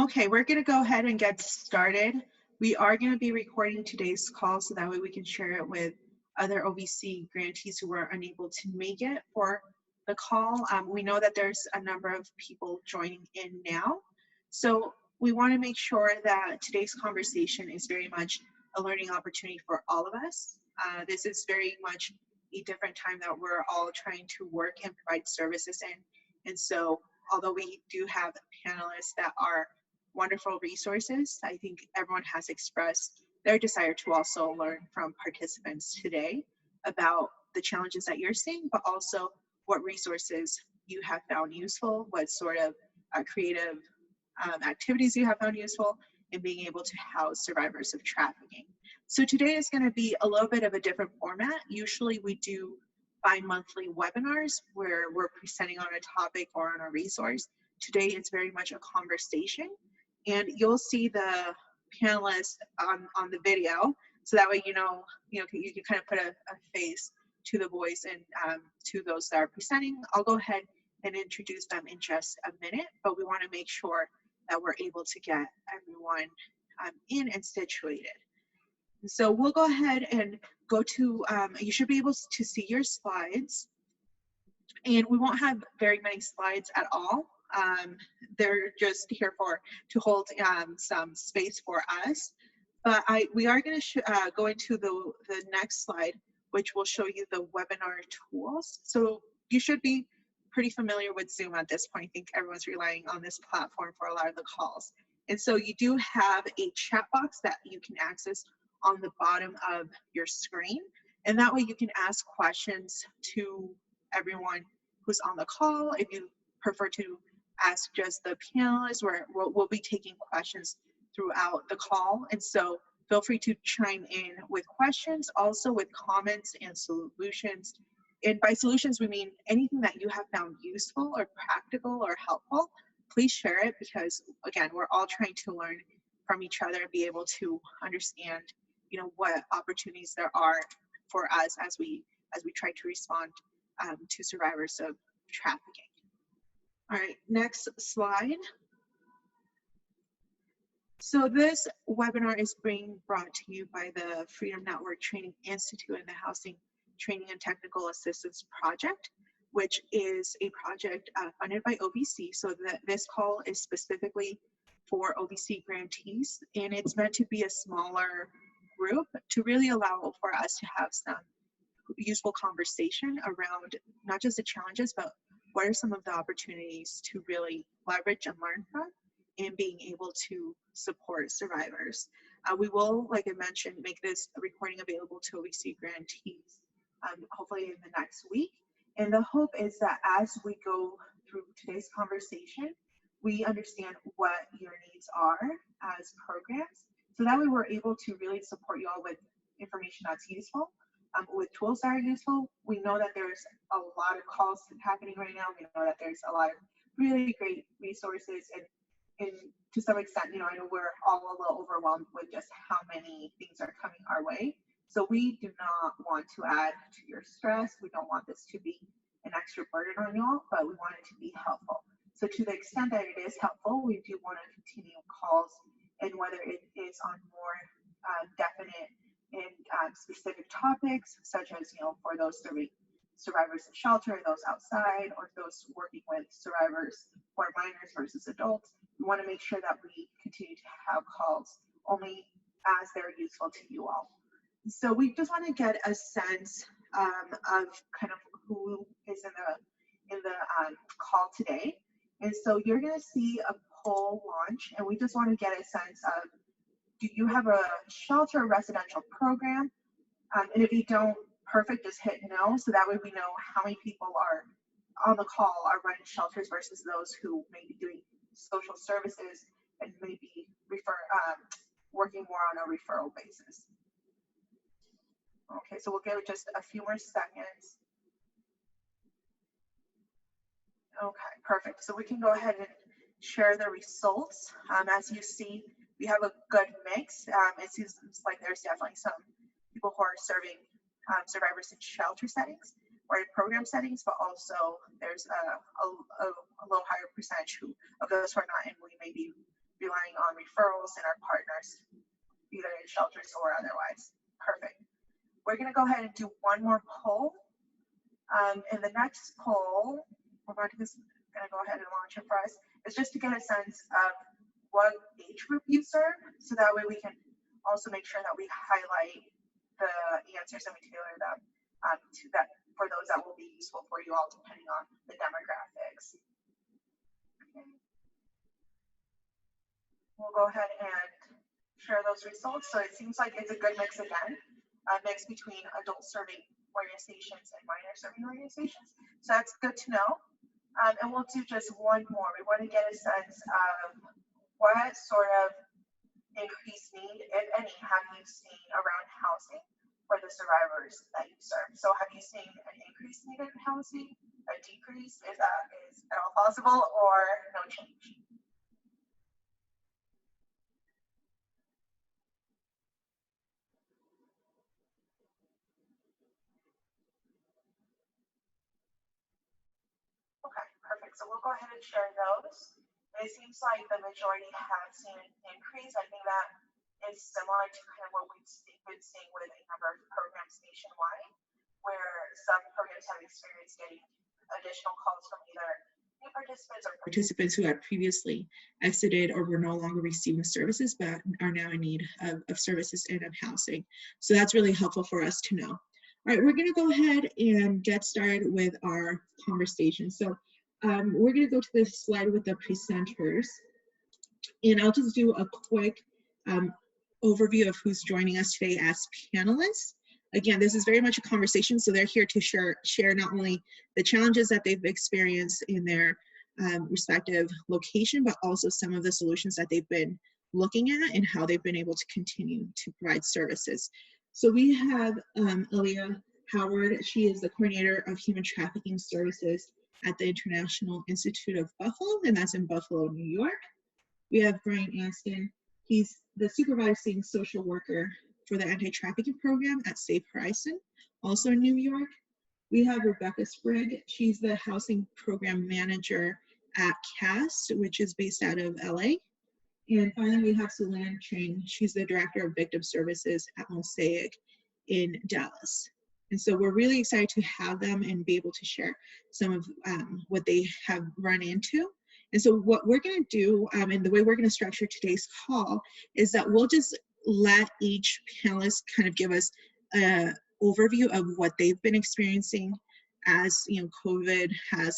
Okay, we're going to go ahead and get started. We are going to be recording today's call so that way we can share it with other OVC grantees who were unable to make it for the call. We know that there's a number of people joining in now. So we want to make sure that today's conversation is very much a learning opportunity for all of us. This is very much a different time that we're all trying to work and provide services in. And so although we do have panelists that are wonderful resources, I think everyone has expressed their desire to also learn from participants today about the challenges that you're seeing, but also what resources you have found useful, what sort of creative activities you have found useful in being able to house survivors of trafficking. So today is going to be a little bit of a different format. Usually we do bi-monthly webinars where we're presenting on a topic or on a resource. Today it's very much a conversation, and you'll see the panelists on the video, so that way you can kind of put a face to the voice and to those that are presenting. I'll go ahead and introduce them in just a minute, but we want to make sure that we're able to get everyone in and situated. So we'll go ahead and go to, you should be able to see your slides, and we won't have very many slides at all. They're just here to hold some space for us. But we are going to go into the next slide, which will show you the webinar tools. So you should be pretty familiar with Zoom at this point. I think everyone's relying on this platform for a lot of the calls. And so you do have a chat box that you can access on the bottom of your screen. And that way you can ask questions to everyone who's on the call. If you prefer to ask just the panelists, we'll be taking questions throughout the call. And so feel free to chime in with questions, also with comments and solutions. And by solutions, we mean anything that you have found useful or practical or helpful. Please share it, because again, we're all trying to learn from each other and be able to understand, what opportunities there are for us as we try to respond to survivors of trafficking. All right, next slide. So this webinar is being brought to you by the Freedom Network Training Institute and the Housing Training and Technical Assistance Project, which is a project funded by OVC. So this call is specifically for OVC grantees, and it's meant to be a smaller group to really allow for us to have some useful conversation around not just the challenges, but what are some of the opportunities to really leverage and learn from and being able to support survivors. We will, like I mentioned, make this recording available to OVC grantees hopefully in the next week. And the hope is that as we go through today's conversation, we understand what your needs are as programs. So that way we're able to really support you all with information that's useful, with tools that are useful. We know that there's a lot of calls happening right now. We know that there's a lot of really great resources, and to some extent, I know we're all a little overwhelmed with just how many things are coming our way. So we do not want to add to your stress. We don't want this to be an extra burden on y'all, but we want it to be helpful. So to the extent that it is helpful, we do want to continue calls, and whether it is on more definite and specific topics, such as, for those survivors in shelter, those outside, or those working with survivors who are minors versus adults, we want to make sure that we continue to have calls only as they're useful to you all. So we just want to get a sense of kind of who is in the call today. And so you're going to see a poll launch, and we just want to get a sense of, do you have a shelter or residential program? And if you don't, perfect, just hit no, so that way we know how many people are on the call are running shelters versus those who may be doing social services and maybe working more on a referral basis. Okay, so we'll give it just a few more seconds. Okay, perfect. So we can go ahead and share the results. As you see, we have a good mix. It seems like there's definitely some people who are serving survivors in shelter settings or in program settings, but also there's a little higher percentage of those who are not, and we may be relying relying on referrals and our partners, either in shelters or otherwise. Perfect. We're going to go ahead and do one more poll. And the next poll, we're going to go ahead and launch it for us, is just to get a sense of what age group you serve, so that way we can also make sure that we highlight the answers and we tailor them for those that will be useful for you all, depending on the demographics. Okay. We'll go ahead and share those results. So it seems like it's a good mix again, a mix between adult serving organizations and minor serving organizations. So that's good to know. And we'll do just one more. We want to get a sense of what sort of increased need, if any, have you seen around housing for the survivors that you serve? So have you seen an increased need in housing, a decrease? Is at all possible, or no change? Okay, perfect. So we'll go ahead and share those. It seems like the majority have seen an increase. I think that is similar to kind of what we've been seeing with a number of programs nationwide, where some programs have experienced getting additional calls from either new participants or participants who had previously exited or were no longer receiving services but are now in need of services and of housing. So that's really helpful for us to know. All right, we're going to go ahead and get started with our conversation. So we're going to go to this slide with the presenters, and I'll just do a quick overview of who's joining us today as panelists. Again, this is very much a conversation, so they're here to share not only the challenges that they've experienced in their respective location, but also some of the solutions that they've been looking at and how they've been able to continue to provide services. So we have Aaliyah Howard. She is the coordinator of human trafficking services at the International Institute of Buffalo, and that's in Buffalo, New York. We have Brian Aston. He's the supervising social worker for the anti-trafficking program at Safe Horizon, also in New York. We have Rebecca Sprague. She's the housing program manager at CAST, which is based out of LA. And finally, we have Sulan Chang. She's the director of victim services at Mosaic in Dallas. And so we're really excited to have them and be able to share some of what they have run into. And so what we're going to do, and the way we're going to structure today's call, is that we'll just let each panelist kind of give us an overview of what they've been experiencing as COVID has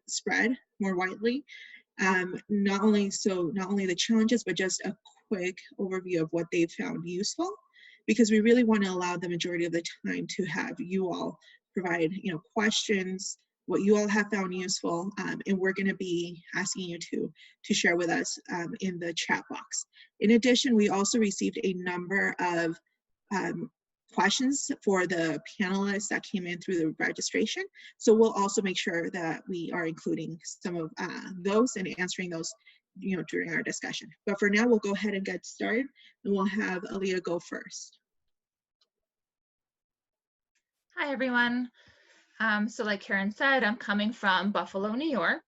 spread more widely. Not only the challenges, but just a quick overview of what they've found useful, because we really want to allow the majority of the time to have you all provide questions, what you all have found useful, and we're going to be asking you to share with us in the chat box. In addition, we also received a number of questions for the panelists that came in through the registration. So we'll also make sure that we are including some of those and answering those during our discussion. But for now, we'll go ahead and get started, and we'll have Aaliyah go first. Hi, everyone. So like Karen said, I'm coming from Buffalo, New York.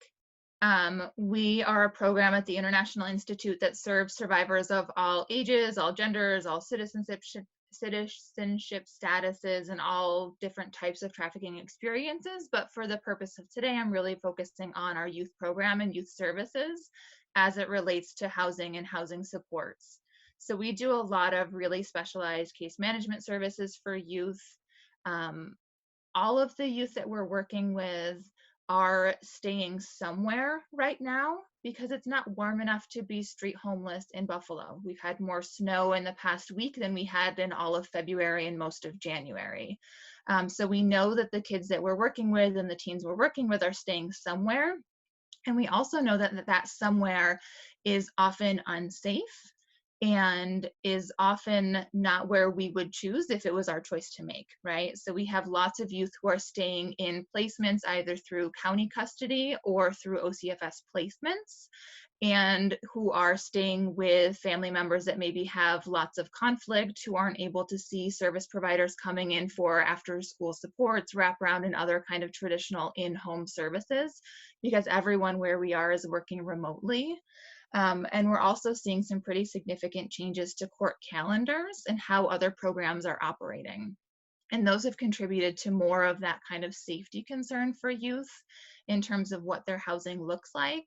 We are a program at the International Institute that serves survivors of all ages, all genders, all citizenship statuses, and all different types of trafficking experiences. But for the purpose of today, I'm really focusing on our youth program and youth services as it relates to housing and housing supports. So we do a lot of really specialized case management services for youth. All of the youth that we're working with are staying somewhere right now because it's not warm enough to be street homeless in Buffalo. We've had more snow in the past week than we had in all of February and most of January. So we know that the kids that we're working with and the teens we're working with are staying somewhere. And we also know that that somewhere is often unsafe and is often not where we would choose if it was our choice to make, right? So we have lots of youth who are staying in placements either through county custody or through OCFS placements, and who are staying with family members that maybe have lots of conflict, who aren't able to see service providers coming in for after school supports, wraparound, and other kind of traditional in-home services, because everyone where we are is working remotely. And we're also seeing some pretty significant changes to court calendars and how other programs are operating. And those have contributed to more of that kind of safety concern for youth in terms of what their housing looks like,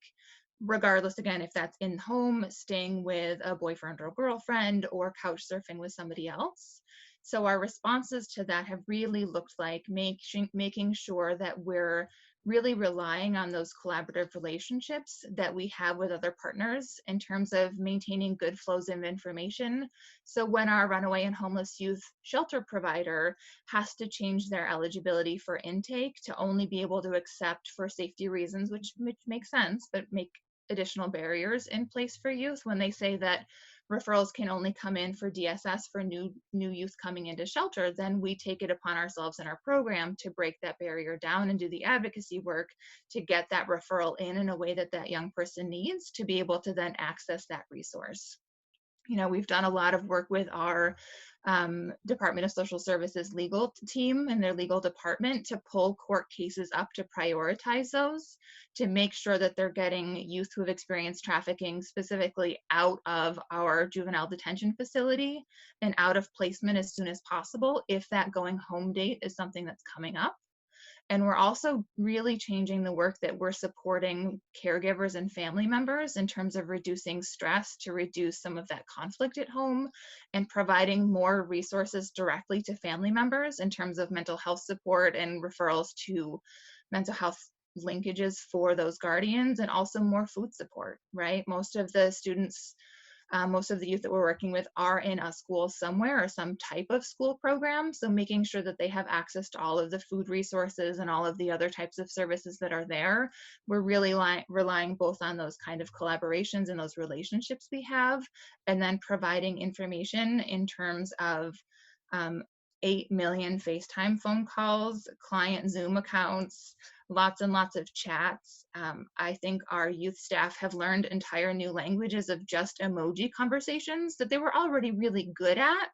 regardless, again, if that's in home, staying with a boyfriend or girlfriend, or couch surfing with somebody else. So our responses to that have really looked like making sure that we're really relying on those collaborative relationships that we have with other partners in terms of maintaining good flows of information. So when our runaway and homeless youth shelter provider has to change their eligibility for intake to only be able to accept for safety reasons, which makes sense, but make additional barriers in place for youth when they say that referrals can only come in for DSS for new youth coming into shelter, then we take it upon ourselves in our program to break that barrier down and do the advocacy work to get that referral in a way that that young person needs to be able to then access that resource. You know, we've done a lot of work with our Department of Social Services legal team and their legal department to pull court cases up to prioritize those, to make sure that they're getting youth who have experienced trafficking specifically out of our juvenile detention facility and out of placement as soon as possible if that going home date is something that's coming up. And we're also really changing the work that we're supporting caregivers and family members in terms of reducing stress to reduce some of that conflict at home and providing more resources directly to family members in terms of mental health support and referrals to mental health linkages for those guardians, and also more food support, right? Most of the students, most of the youth that we're working with are in a school somewhere or some type of school program. So making sure that they have access to all of the food resources and all of the other types of services that are there. We're really relying both on those kind of collaborations and those relationships we have, and then providing information in terms of 8 million FaceTime phone calls, client Zoom accounts, lots and lots of chats. I think our youth staff have learned entire new languages of just emoji conversations that they were already really good at,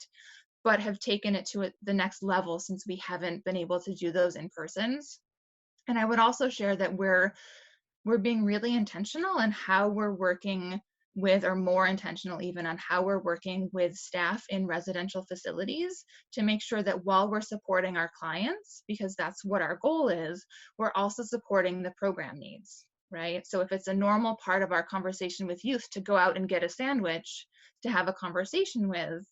but have taken it to the next level since we haven't been able to do those in persons. And I would also share that we're being really intentional in how we're working with, or more intentional even, on how we're working with staff in residential facilities to make sure that while we're supporting our clients, because that's what our goal is, we're also supporting the program needs, right? So if it's a normal part of our conversation with youth to go out and get a sandwich to have a conversation with,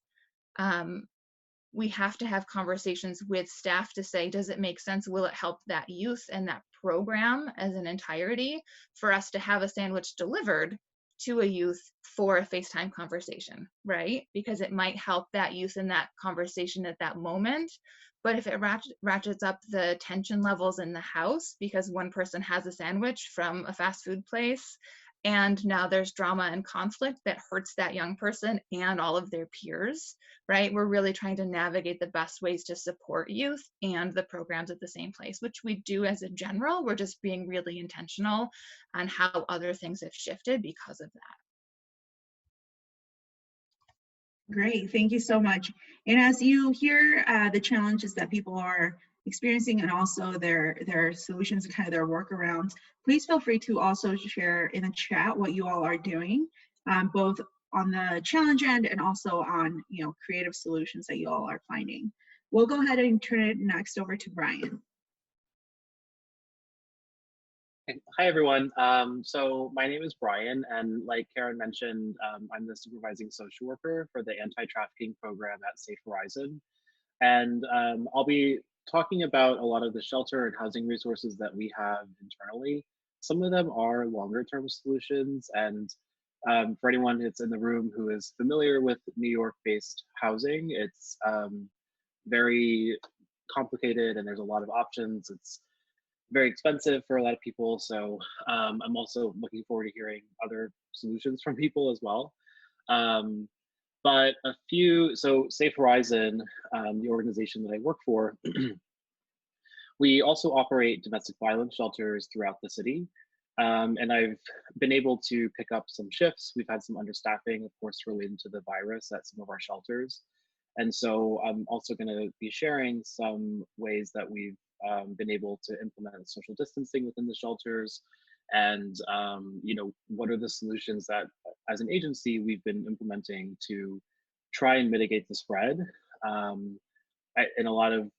we have to have conversations with staff to say, does it make sense? Will it help that youth and that program as an entirety for us to have a sandwich delivered to a youth for a FaceTime conversation, right? Because it might help that youth in that conversation at that moment. But if it ratchets up the tension levels in the house because one person has a sandwich from a fast food place, and now there's drama and conflict that hurts that young person and all of their peers, right? We're really trying to navigate the best ways to support youth and the programs at the same place, which we do as a general. We're just being really intentional on how other things have shifted because of that. Great, thank you so much. And as you hear the challenges that people are experiencing and also their solutions and kind of their workarounds, please feel free to also share in the chat what you all are doing, both on the challenge end and also on creative solutions that you all are finding. We'll go ahead and turn it next over to Brian. Hi, everyone. So my name is Brian, and like Karen mentioned, I'm the supervising social worker for the anti-trafficking program at Safe Horizon. And I'll be talking about a lot of the shelter and housing resources that we have internally. Some of them are longer term solutions. And for anyone that's in the room who is familiar with New York-based housing, it's very complicated and there's a lot of options. It's very expensive for a lot of people. So I'm also looking forward to hearing other solutions from people as well. But so Safe Horizon, the organization that I work for, we also operate domestic violence shelters throughout the city. And I've been able to pick up some shifts. We've had some understaffing, of course, related to the virus at some of our shelters. And so I'm also going to be sharing some ways that we've been able to implement social distancing within the shelters and what are the solutions that as an agency we've been implementing to try and mitigate the spread. In a lot of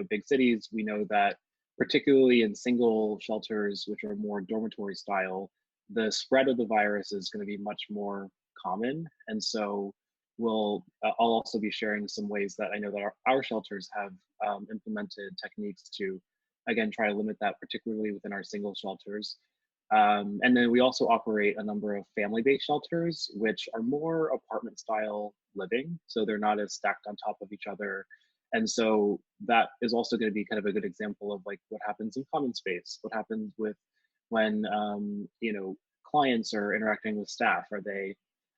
big cities, we know that particularly in single shelters, which are more dormitory style, the spread of the virus is going to be much more common. And so I'll also be sharing some ways that I know that our shelters have implemented techniques to, again, try to limit that, particularly within our single shelters. And then we also operate a number of family-based shelters, which are more apartment style living. So they're not as stacked on top of each other. And so that is also going to be kind of a good example of like what happens in common space, what happens with when, clients are interacting with staff.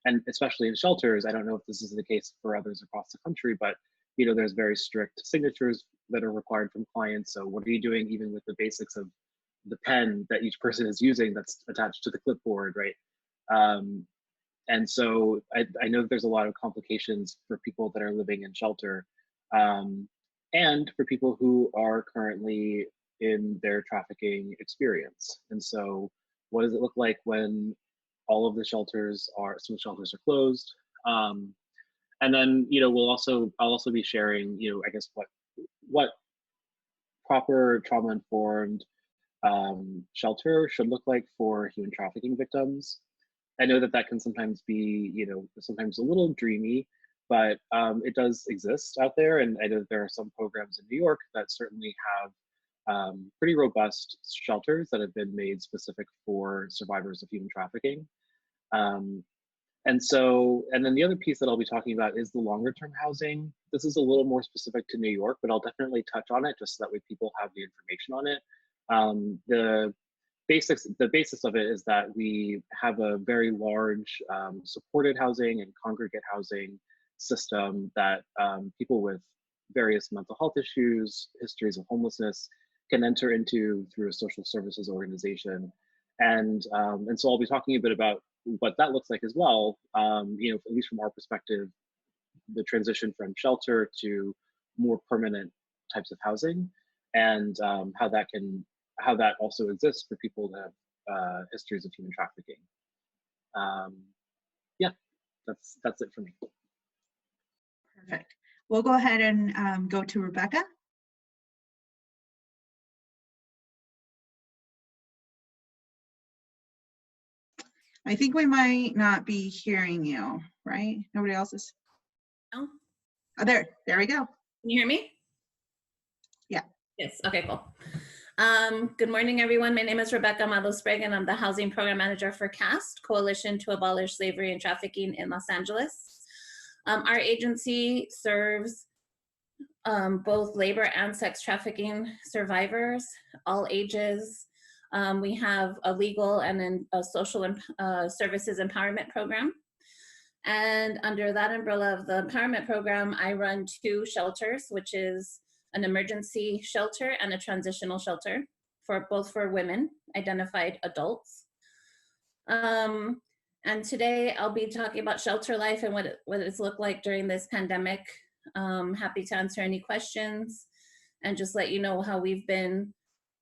And especially in shelters, I don't know if this is the case for others across the country, but there's very strict signatures that are required from clients. So what are you doing even with the basics of the pen that each person is using that's attached to the clipboard, right? And so I know there's a lot of complications for people that are living in shelter, and for people who are currently in their trafficking experience. And so what does it look like when all of the shelters are closed? And then, I'll also be sharing, I guess what proper trauma-informed shelter should look like for human trafficking victims. I know that can sometimes be, sometimes a little dreamy, but it does exist out there. And I know that there are some programs in New York that certainly have pretty robust shelters that have been made specific for survivors of human trafficking. And then the other piece that I'll be talking about is the longer term housing. This is a little more specific to New York, but I'll definitely touch on it just so that way people have the information on it. The basis of it is that we have a very large supported housing and congregate housing system that people with various mental health issues, histories of homelessness can enter into through a social services organization. And so I'll be talking a bit about what that looks like as well, at least from our perspective, the transition from shelter to more permanent types of housing, and how that also exists for people that have histories of human trafficking. Yeah, that's it for me. Perfect. We'll go ahead and go to Rebecca. I think we might not be hearing you, right? Nobody else is? No. Oh, there we go. Can you hear me? Yeah. Yes, okay, cool. Good morning, everyone. My name is Rebecca Milo Sprague, and I'm the Housing Program Manager for CAST, Coalition to Abolish Slavery and Trafficking in Los Angeles. Our agency serves both labor and sex trafficking survivors, all ages. We have a legal and then a social services empowerment program. And under that umbrella of the empowerment program, I run 2 shelters, which is an emergency shelter and a transitional shelter for both for women, identified adults. And today I'll be talking about shelter life and what it's looked like during this pandemic. Happy to answer any questions and just let you know how we've been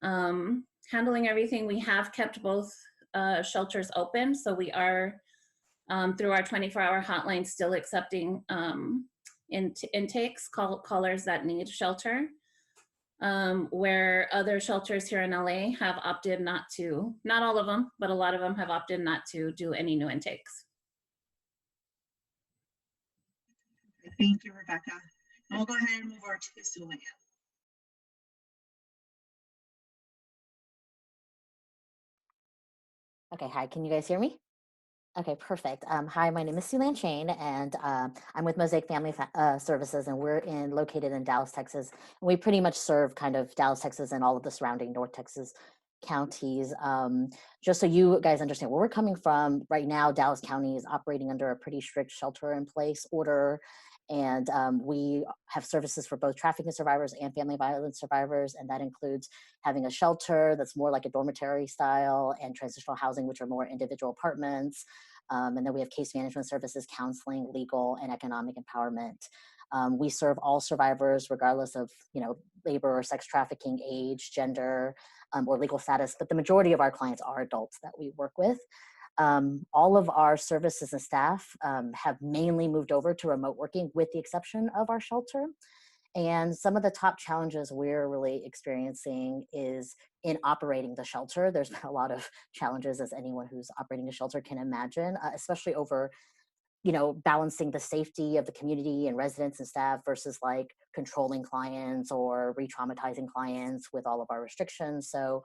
handling everything. We have kept both shelters open, so we are through our 24-hour hotline still accepting intakes, callers that need shelter, where other shelters here in LA have opted not to, not all of them, but a lot of them have opted not to do any new intakes. Thank you, Rebecca. And we'll go ahead and move over to Sulean. Okay, hi, can you guys hear me? Okay, perfect. Hi, my name is Sulean Shane, and I'm with Mosaic Family Services, and we're located in Dallas, Texas. And we pretty much serve kind of Dallas, Texas, and all of the surrounding North Texas counties. Just so you guys understand where we're coming from, right now, Dallas County is operating under a pretty strict shelter-in-place order. And we have services for both trafficking survivors and family violence survivors. And that includes having a shelter that's more like a dormitory style, and transitional housing, which are more individual apartments. And then we have case management services, counseling, legal, and economic empowerment. We serve all survivors, regardless of, labor or sex trafficking, age, gender, or legal status, but the majority of our clients are adults that we work with. All of our services and staff have mainly moved over to remote working, with the exception of our shelter. And some of the top challenges we're really experiencing is in operating the shelter. There's been a lot of challenges, as anyone who's operating a shelter can imagine, especially over, balancing the safety of the community and residents and staff versus like controlling clients or re-traumatizing clients with all of our restrictions. So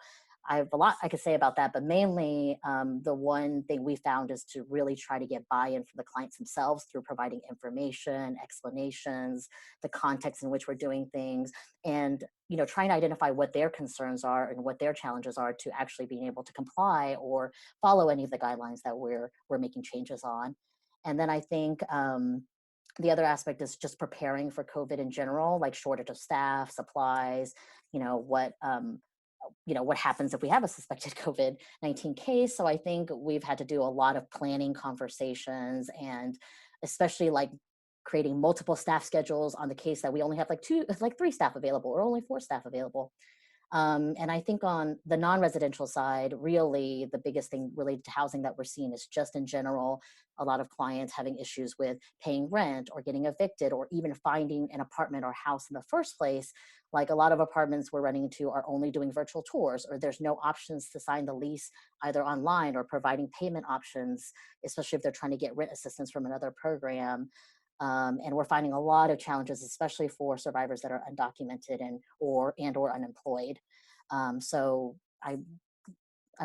I have a lot I could say about that, but mainly the one thing we found is to really try to get buy-in from the clients themselves through providing information, explanations, the context in which we're doing things, and trying to identify what their concerns are and what their challenges are to actually being able to comply or follow any of the guidelines that we're making changes on. And then I think the other aspect is just preparing for COVID in general, like shortage of staff, supplies, what happens if we have a suspected COVID-19 case. So I think we've had to do a lot of planning conversations, and especially like creating multiple staff schedules on the case that we only have like 3 staff available or only 4 staff available. And I think on the non-residential side, really the biggest thing related to housing that we're seeing is just in general, a lot of clients having issues with paying rent or getting evicted or even finding an apartment or house in the first place. Like a lot of apartments we're running into are only doing virtual tours, or there's no options to sign the lease either online or providing payment options, especially if they're trying to get rent assistance from another program. And we're finding a lot of challenges, especially for survivors that are undocumented and or unemployed. So I'd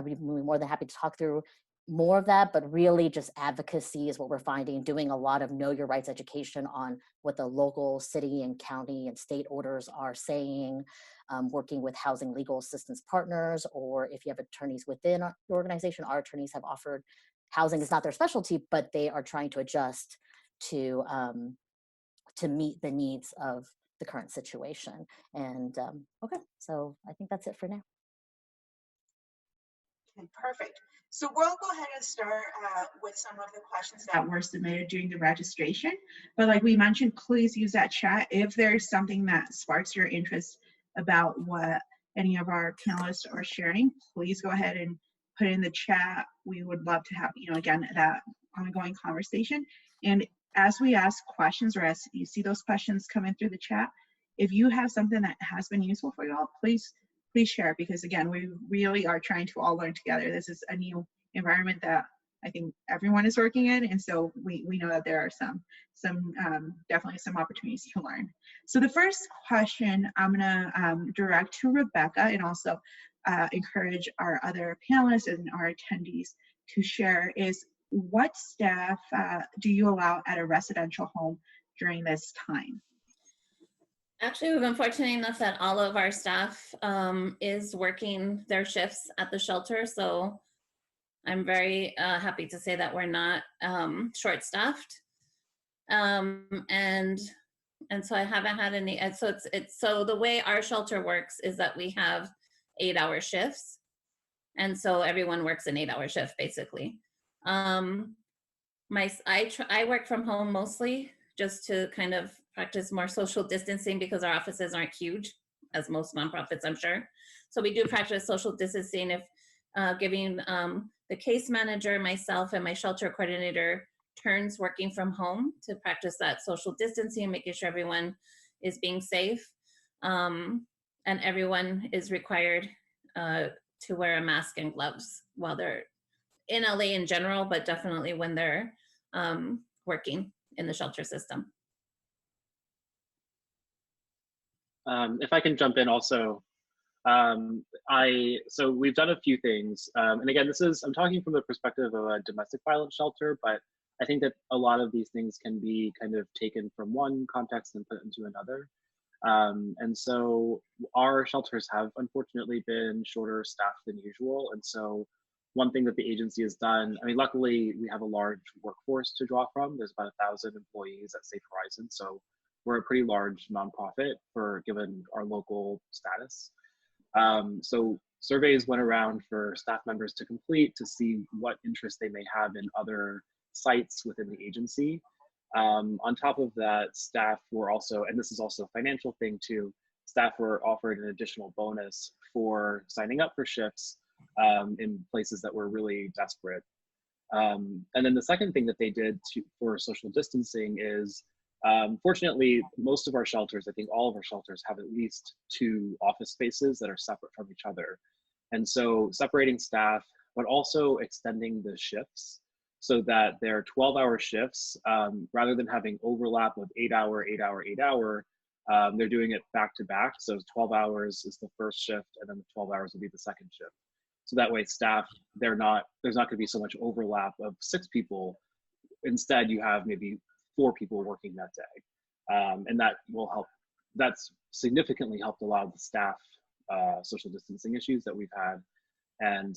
be more than happy to talk through more of that, but really just advocacy is what we're finding, doing a lot of know your rights education on what the local city and county and state orders are saying, working with housing legal assistance partners, or if you have attorneys within your organization, our attorneys have offered, housing is not their specialty, but they are trying to adjust to meet the needs of the current situation. And okay, so I think that's it for now. Okay, perfect. So we'll go ahead and start with some of the questions that were submitted during the registration. But like we mentioned, please use that chat. If there's something that sparks your interest about what any of our panelists are sharing, please go ahead and put it in the chat. We would love to have, again, that ongoing conversation. And as we ask questions, or as you see those questions come in through the chat, if you have something that has been useful for you all, please share, because again, we really are trying to all learn together. This is a new environment that I think everyone is working in, and so we know that there are some definitely some opportunities to learn. So the first question I'm gonna direct to Rebecca, and also encourage our other panelists and our attendees to share is, what staff do you allow at a residential home during this time? Actually, we've been fortunate enough that all of our staff is working their shifts at the shelter. So I'm very happy to say that we're not short-staffed. And so I haven't had any, and so so the way our shelter works is that we have 8-hour shifts. And so everyone works an 8-hour shift basically. I work from home mostly, just to kind of practice more social distancing, because our offices aren't huge, as most nonprofits, I'm sure. So we do practice social distancing, if giving the case manager, myself, and my shelter coordinator turns working from home to practice that social distancing, making sure everyone is being safe. And everyone is required to wear a mask and gloves while they're in LA in general, but definitely when they're working in the shelter system. If I can jump in also, so we've done a few things, and again, I'm talking from the perspective of a domestic violence shelter, but I think that a lot of these things can be kind of taken from one context and put into another. And so our shelters have unfortunately been shorter staffed than usual. And so one thing that the agency has done, I mean, luckily we have a large workforce to draw from. There's about 1,000 employees at Safe Horizon. So we're a pretty large nonprofit given our local status. So surveys went around for staff members to complete to see what interest they may have in other sites within the agency. On top of that, staff were also, and this is also a financial thing too, staff were offered an additional bonus for signing up for shifts in places that were really desperate. And then the second thing that they did for social distancing is, fortunately, most of our shelters, I think all of our shelters, have at least 2 office spaces that are separate from each other. And so separating staff, but also extending the shifts so that they're 12-hour shifts, rather than having overlap of 8-hour, 8-hour, 8-hour, they're doing it back to back. So 12 hours is the first shift, and then the 12 hours will be the second shift. So that way staff, there's not going to be so much overlap of 6 people. Instead, you have maybe 4 people working that day. And that will help, that's significantly helped a lot of the staff social distancing issues that we've had. And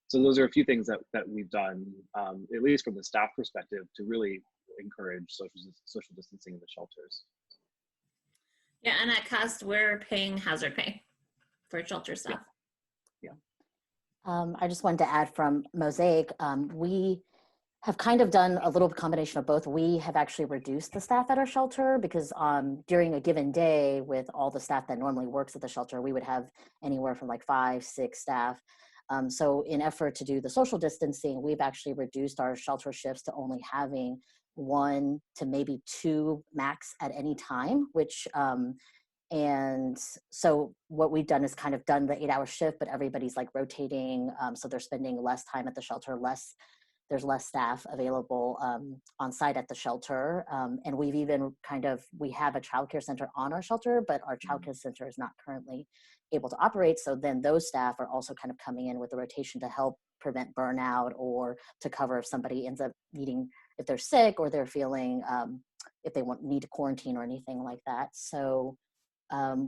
so those are a few things that we've done, at least from the staff perspective, to really encourage social distancing in the shelters. Yeah, and at CAST, we're paying hazard pay for shelter staff. Yeah. I just wanted to add from Mosaic, we have kind of done a little combination of both. We have actually reduced the staff at our shelter because during a given day with all the staff that normally works at the shelter, we would have anywhere from like 5, 6 staff. So in effort to do the social distancing, we've actually reduced our shelter shifts to only having 1 to maybe 2 max at any time, which and so what we've done is kind of done the 8-hour shift, but everybody's like rotating. So they're spending less time at the shelter, there's less staff available on site at the shelter. And we've even we have a childcare center on our shelter, but our childcare center is not currently able to operate. So then those staff are also kind of coming in with a rotation to help prevent burnout or to cover if somebody ends up needing, if they're sick or they're feeling, if they need to quarantine or anything like that. So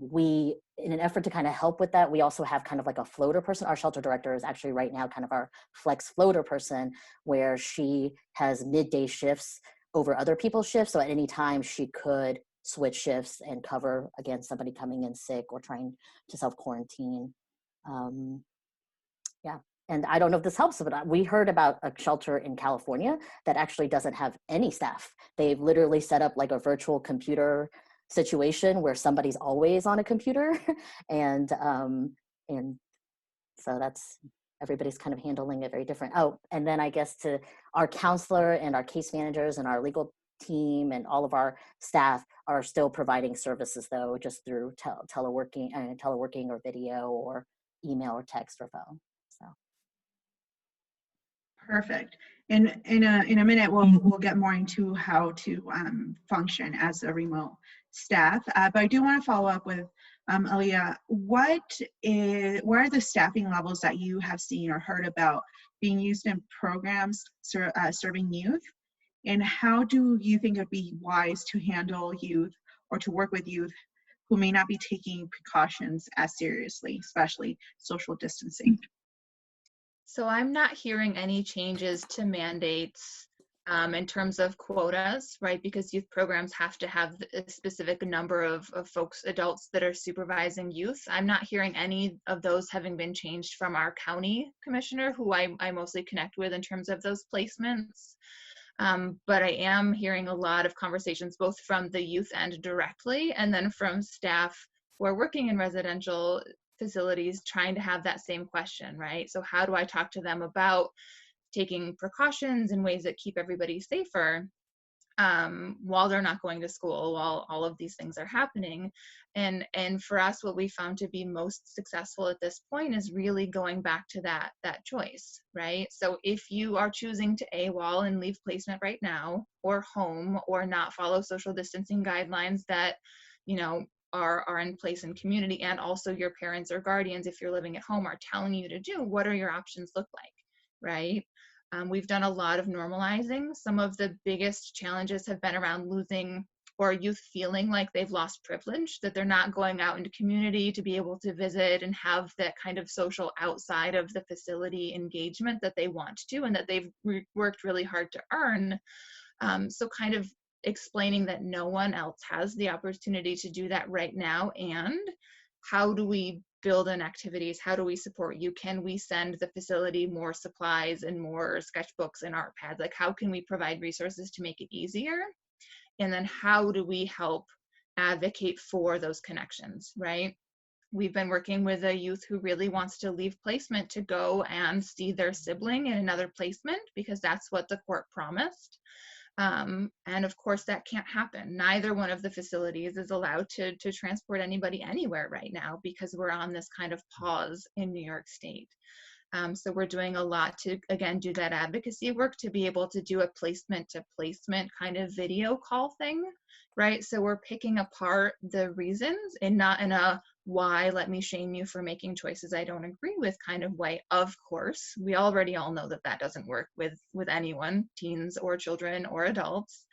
we, in an effort to kind of help with that, we also have kind of like a floater person. Our shelter director is actually right now kind of our flex floater person, where she has midday shifts over other people's shifts. So at any time she could switch shifts and cover, again, somebody coming in sick or trying to self-quarantine. Yeah. And I don't know if this helps, but we heard about a shelter in California that actually doesn't have any staff. They've literally set up like a virtual computer situation where somebody's always on a computer. and so that's, everybody's kind of handling it very different. Oh, and then I guess to our counselor and our case managers and our legal team and all of our staff are still providing services though, just through teleworking or video or email or text or phone. So. Perfect. In a minute, we'll get more into how to function as a remote staff. But I do want to follow up with Aaliyah. What are the staffing levels that you have seen or heard about being used in programs serving youth? And how do you think it'd be wise to handle youth or to work with youth who may not be taking precautions as seriously, especially social distancing? So I'm not hearing any changes to mandates in terms of quotas, right? Because youth programs have to have a specific number of folks, adults that are supervising youth. I'm not hearing any of those having been changed from our county commissioner, who I mostly connect with in terms of those placements. But I am hearing a lot of conversations, both from the youth end directly, and then from staff who are working in residential facilities trying to have that same question, right? So how do I talk to them about taking precautions in ways that keep everybody safer while they're not going to school, while all of these things are happening? And for us, what we found to be most successful at this point is really going back to that choice, right? So if you are choosing to AWOL and leave placement right now, or home, or not follow social distancing guidelines that, you know, are in place in community, and also your parents or guardians, if you're living at home, are telling you to do, what are your options look like, right? We've done a lot of normalizing. Some of the biggest challenges have been around losing, or youth feeling like they've lost privilege, that they're not going out into community to be able to visit and have that kind of social outside of the facility engagement that they want to, and that they've worked really hard to earn. So kind of explaining that no one else has the opportunity to do that right now, and how do we build in activities? How do we support you? Can we send the facility more supplies and more sketchbooks and art pads? Like, how can we provide resources to make it easier? And then how do we help advocate for those connections, right? We've been working with a youth who really wants to leave placement to go and see their sibling in another placement because that's what the court promised. And of course that can't happen. Neither one of the facilities is allowed to transport anybody anywhere right now because we're on this kind of pause in New York State. So we're doing a lot to, again, do that advocacy work to be able to do a placement to placement kind of video call thing, right? So we're picking apart the reasons and not in a why, let me shame you for making choices I don't agree with kind of way. Of course, we already all know that that doesn't work with anyone, teens or children or adults,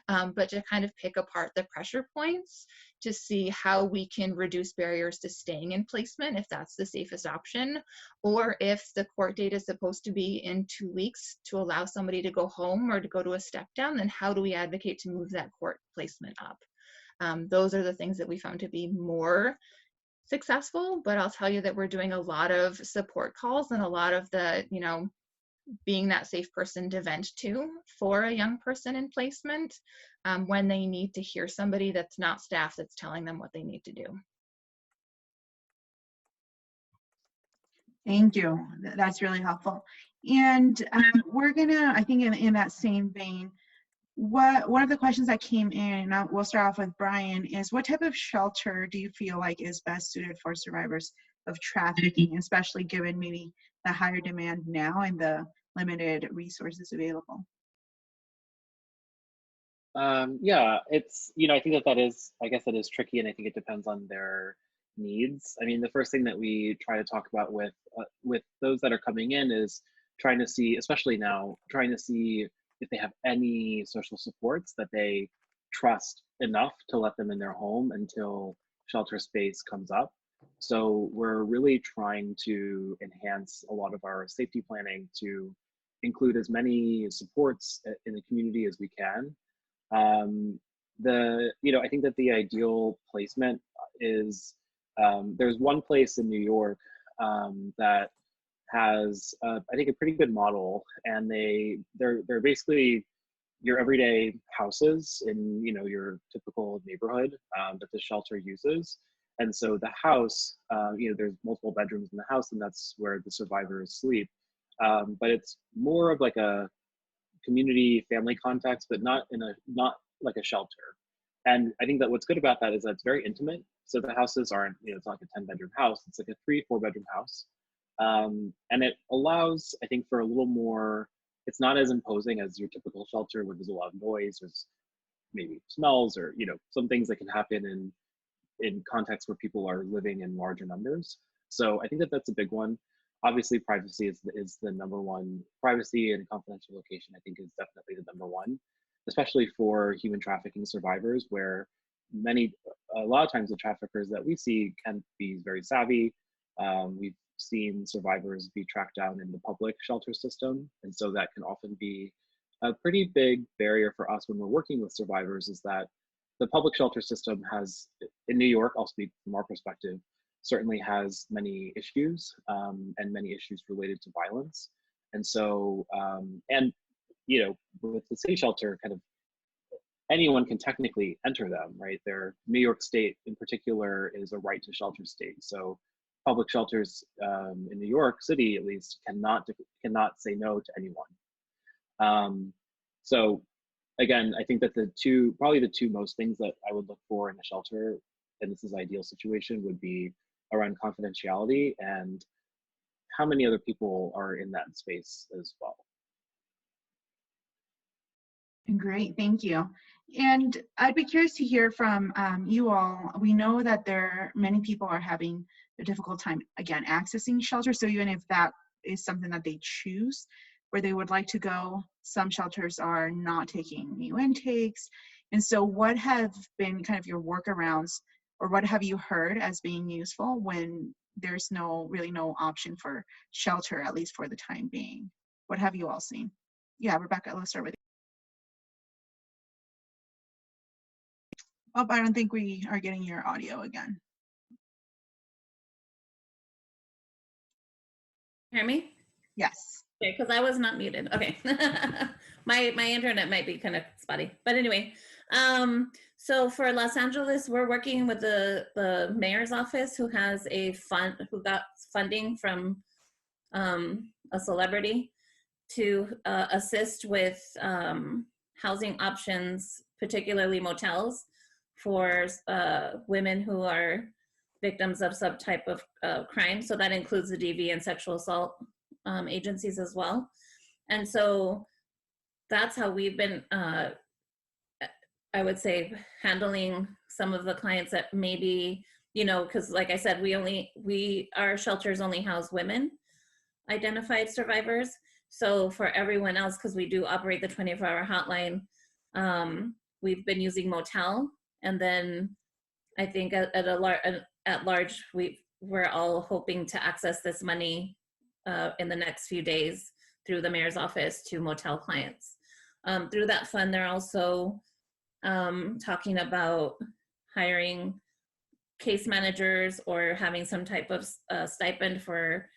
but to kind of pick apart the pressure points to see how we can reduce barriers to staying in placement if that's the safest option, or if the court date is supposed to be in 2 weeks to allow somebody to go home or to go to a step down, then how do we advocate to move that court placement up? Those are the things that we found to be more successful, but I'll tell you that we're doing a lot of support calls and a lot of the, you know, being that safe person to vent to for a young person in placement when they need to hear somebody that's not staff that's telling them what they need to do. Thank you. That's really helpful. And we're gonna, I think in that same vein, one of the questions that came in, and we'll start off with Brian, is what type of shelter do you feel like is best suited for survivors of trafficking, especially given maybe the higher demand now and the limited resources available? Yeah, it's, you know, I think that is, I guess that is tricky, and I think it depends on their needs. I mean, the first thing that we try to talk about with those that are coming in is trying to see, especially now, trying to see if they have any social supports that they trust enough to let them in their home until shelter space comes up. So we're really trying to enhance a lot of our safety planning to include as many supports in the community as we can. I think that the ideal placement is, there's one place in New York that has, I think, a pretty good model, and they're basically your everyday houses in, you know, your typical neighborhood that the shelter uses. And so the house, you know, there's multiple bedrooms in the house, and that's where the survivors sleep. But it's more of like a community family context, but not like a shelter. And I think that what's good about that is that it's very intimate. So the houses aren't, you know, it's not like a 10-bedroom house. It's like a 3-4 bedroom house. And it allows, I think, for a little more, it's not as imposing as your typical shelter where there's a lot of noise, there's maybe smells, or, you know, some things that can happen in contexts where people are living in larger numbers. So I think that that's a big one. Obviously, privacy is the number one. Privacy and confidential location, I think, is definitely the number one, especially for human trafficking survivors, where a lot of times the traffickers that we see can be very savvy. We've seen survivors be tracked down in the public shelter system, and so that can often be a pretty big barrier for us when we're working with survivors, is that the public shelter system has, in New York, I'll speak from our perspective, certainly has many issues and many issues related to violence. And so, and, you know, with the city shelter, kind of anyone can technically enter them, right? New York State in particular is a right to shelter state. So public shelters in New York City, at least, cannot say no to anyone. So again, I think that probably the two most things that I would look for in a shelter, and this is ideal situation, would be around confidentiality and how many other people are in that space as well. Great, thank you. And I'd be curious to hear from you all. We know that many people are having a difficult time, again, accessing shelter. So even if that is something that they choose, where they would like to go, some shelters are not taking new intakes. And so what have been kind of your workarounds, or what have you heard as being useful when there's really no option for shelter, at least for the time being? What have you all seen? Yeah, Rebecca, let's start with you. Oh, I don't think we are getting your audio again. Hear me? Yes. Okay, because I was not muted. Okay. my internet might be kind of spotty. But anyway, so for Los Angeles, we're working with the mayor's office who has who got funding from a celebrity to assist with housing options, particularly motels for women who are victims of some type of crime. So that includes the DV and sexual assault agencies as well. And so that's how we've been, I would say, handling some of the clients that maybe, you know, because like I said, our shelters only house women identified survivors. So for everyone else, because we do operate the 24-hour hotline, we've been using motel. And then I think at large, we're all hoping to access this money in the next few days through the mayor's office to motel clients. Through that fund, they're also talking about hiring case managers or having some type of stipend for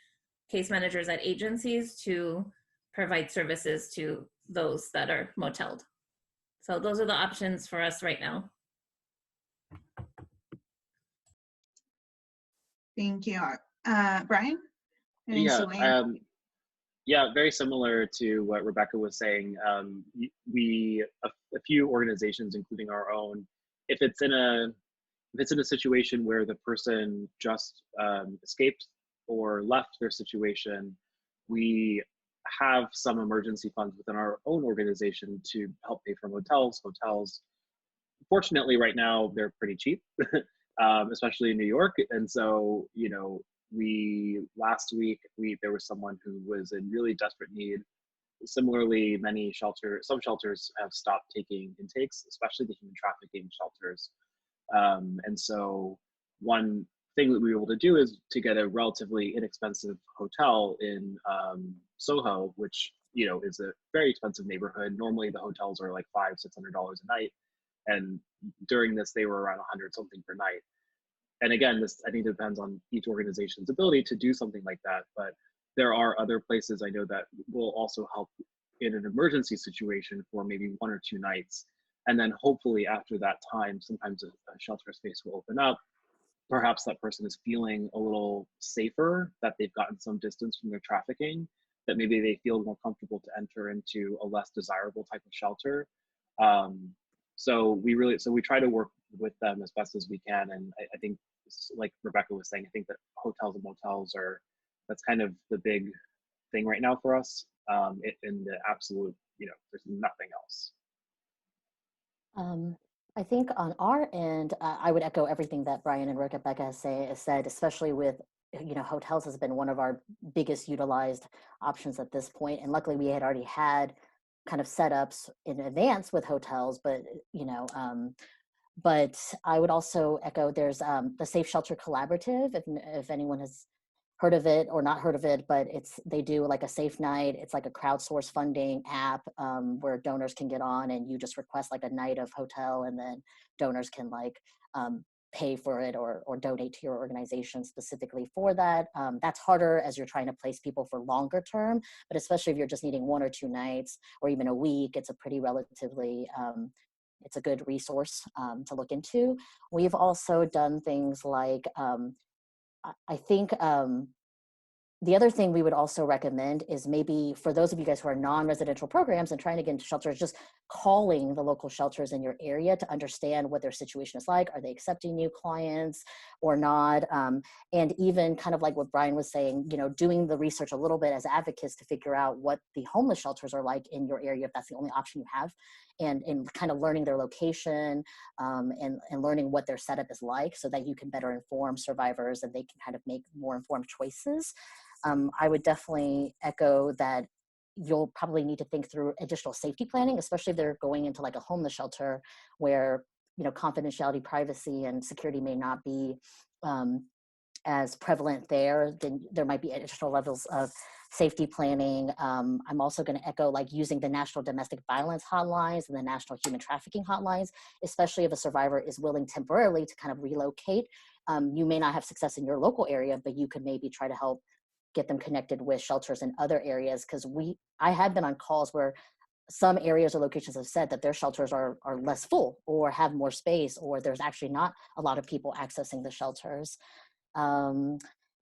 case managers at agencies to provide services to those that are moteled. So those are the options for us right now. Thank you. Brian? Yeah, very similar to what Rebecca was saying. A few organizations, including our own, if it's in a situation where the person just escaped or left their situation, we have some emergency funds within our own organization to help pay for hotels. Fortunately, right now they're pretty cheap, especially in New York. And so, you know, last week there was someone who was in really desperate need. Similarly, some shelters have stopped taking intakes, especially the human trafficking shelters. And so one thing that we were able to do is to get a relatively inexpensive hotel in Soho, which, you know, is a very expensive neighborhood. Normally the hotels are like $500-600 a night. And during this, they were around 100 something per night. And again, this, I think, depends on each organization's ability to do something like that. But there are other places I know that will also help in an emergency situation for maybe 1 or 2 nights. And then hopefully after that time, sometimes a shelter space will open up. Perhaps that person is feeling a little safer, that they've gotten some distance from their trafficking, that maybe they feel more comfortable to enter into a less desirable type of shelter. So we try to work with them as best as we can. And I think, like Rebecca was saying, I think that hotels and motels that's kind of the big thing right now for us. In the absolute, you know, there's nothing else. I think on our end, I would echo everything that Brian and Rebecca said, especially with, you know, hotels has been one of our biggest utilized options at this point. And luckily we had already had kind of setups in advance with hotels, but, you know, but I would also echo there's the Safe Shelter Collaborative, if anyone has heard of it or not heard of it, but they do like a safe night. It's like a crowdsource funding app where donors can get on and you just request like a night of hotel, and then donors can like pay for it or donate to your organization specifically for that. That's harder as you're trying to place people for longer term, but especially if you're just needing 1 or 2 nights or even a week, it's a pretty relatively, it's a good resource to look into. We've also done things like, I think the other thing we would also recommend is maybe for those of you guys who are non-residential programs and trying to get into shelters, just calling the local shelters in your area to understand what their situation is like. Are they accepting new clients or not? And even kind of like what Brian was saying, you know, doing the research a little bit as advocates to figure out what the homeless shelters are like in your area, if that's the only option you have, and kind of learning their location and learning what their setup is like so that you can better inform survivors and they can kind of make more informed choices. I would definitely echo that you'll probably need to think through additional safety planning, especially if they're going into like a homeless shelter where, you know, confidentiality, privacy, and security may not be as prevalent there. Then there might be additional levels of safety planning. I'm also going to echo like using the National Domestic Violence Hotlines and the National Human Trafficking Hotlines, especially if a survivor is willing temporarily to kind of relocate. You may not have success in your local area, but you could maybe try to help get them connected with shelters in other areas, because I have been on calls where some areas or locations have said that their shelters are less full or have more space, or there's actually not a lot of people accessing the shelters.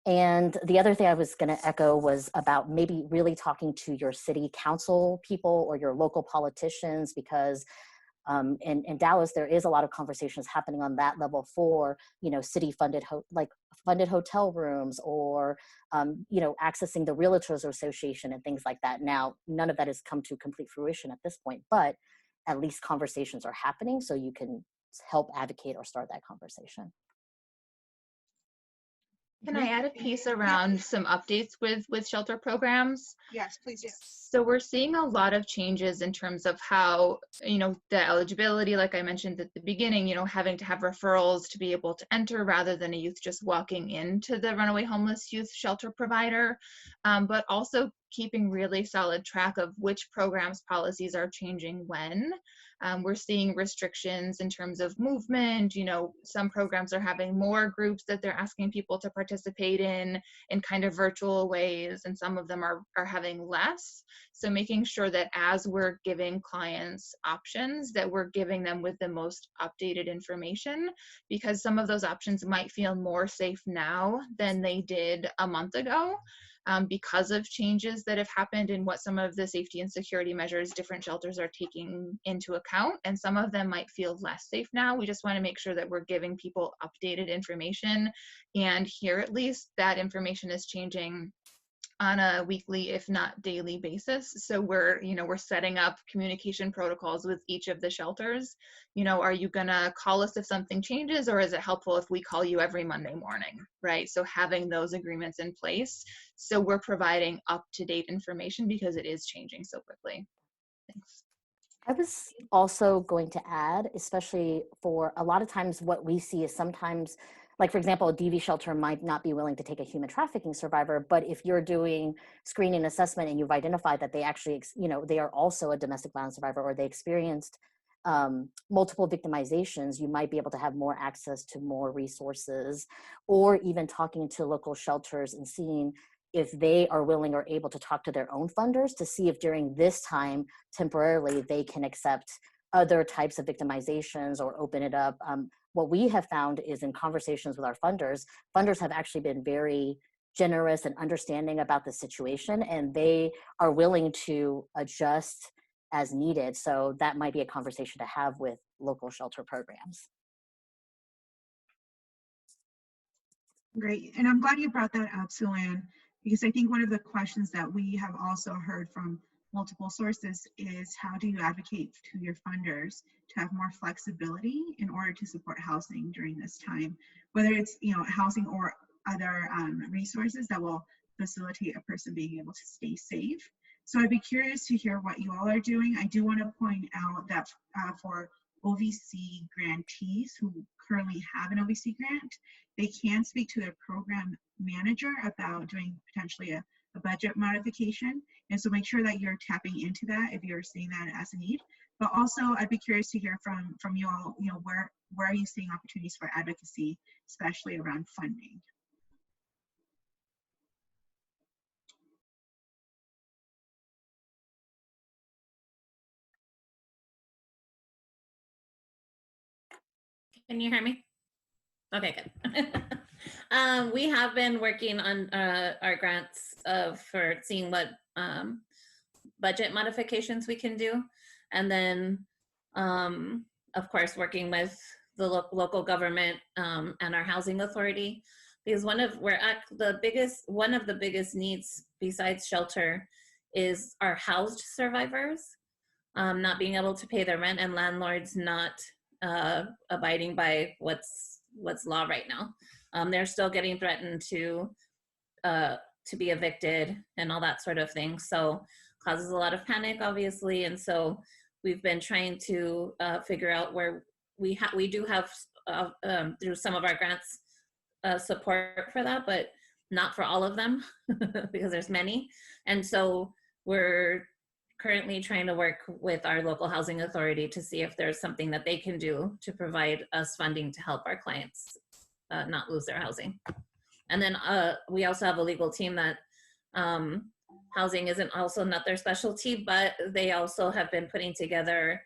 And the other thing I was going to echo was about maybe really talking to your city council people or your local politicians, because in Dallas, there is a lot of conversations happening on that level for, city funded, funded hotel rooms, or, accessing the Realtors Association and things like that. Now, none of that has come to complete fruition at this point, but at least conversations are happening, so you can help advocate or start that conversation. Can I add a piece around some updates with shelter programs? Yes, please do. So we're seeing a lot of changes in terms of how, the eligibility, like I mentioned at the beginning, having to have referrals to be able to enter rather than a youth just walking into the runaway homeless youth shelter provider, but also keeping really solid track of which programs policies are changing when. We're seeing restrictions in terms of movement. Some programs are having more groups that they're asking people to participate in kind of virtual ways, and some of them are having less. So making sure that as we're giving clients options, that we're giving them with the most updated information, because some of those options might feel more safe now than they did a month ago. Because of changes that have happened in what some of the safety and security measures different shelters are taking into account, and some of them might feel less safe now. We just want to make sure that we're giving people updated information, and here at least that information is changing on a weekly, if not daily basis. So we're setting up communication protocols with each of the shelters. Are you gonna call us if something changes, or is it helpful if we call you every Monday morning, right? So having those agreements in place, so we're providing up-to-date information because it is changing so quickly. Thanks. I was also going to add, especially for a lot of times what we see is sometimes, like for example, a DV shelter might not be willing to take a human trafficking survivor, but if you're doing screening assessment and you've identified that they actually, they are also a domestic violence survivor, or they experienced multiple victimizations, you might be able to have more access to more resources, or even talking to local shelters and seeing if they are willing or able to talk to their own funders to see if during this time temporarily they can accept other types of victimizations or open it up. What we have found is in conversations with our funders have actually been very generous and understanding about the situation, and they are willing to adjust as needed. So that might be a conversation to have with local shelter programs. Great, and I'm glad you brought that up, Sulan, because I think one of the questions that we have also heard from multiple sources is, how do you advocate to your funders to have more flexibility in order to support housing during this time, whether it's housing or other resources that will facilitate a person being able to stay safe. So I'd be curious to hear what you all are doing. I do want to point out that for OVC grantees who currently have an OVC grant, they can speak to their program manager about doing potentially a budget modification. And so make sure that you're tapping into that if you're seeing that as a need. But also I'd be curious to hear from you all, where are you seeing opportunities for advocacy, especially around funding? Can you hear me? Okay, good. We have been working on our grants for seeing what budget modifications we can do. And then, of course, working with the local government and our housing authority, because one of the biggest needs besides shelter is our housed survivors not being able to pay their rent, and landlords not abiding by what's law right now. They're still getting threatened to be evicted and all that sort of thing. So causes a lot of panic, obviously. And so we've been trying to figure out where we do have through some of our grants support for that, but not for all of them because there's many. And so we're currently trying to work with our local housing authority to see if there's something that they can do to provide us funding to help our clients not lose their housing. And then we also have a legal team that Housing isn't also not their specialty, but they also have been putting together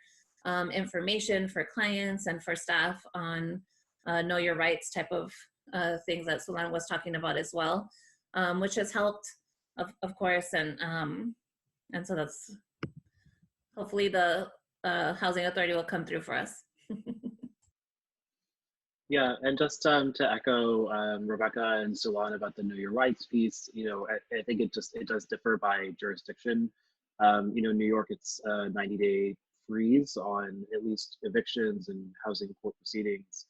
information for clients and for staff on know your rights type of things that Solana was talking about as well, which has helped, of course, and so that's hopefully the housing authority will come through for us. Yeah, and just to echo Rebecca and Solana about the Know Your Rights piece, you know, I think it does differ by jurisdiction. You know, New York, it's a 90-day freeze on at least evictions and housing court proceedings.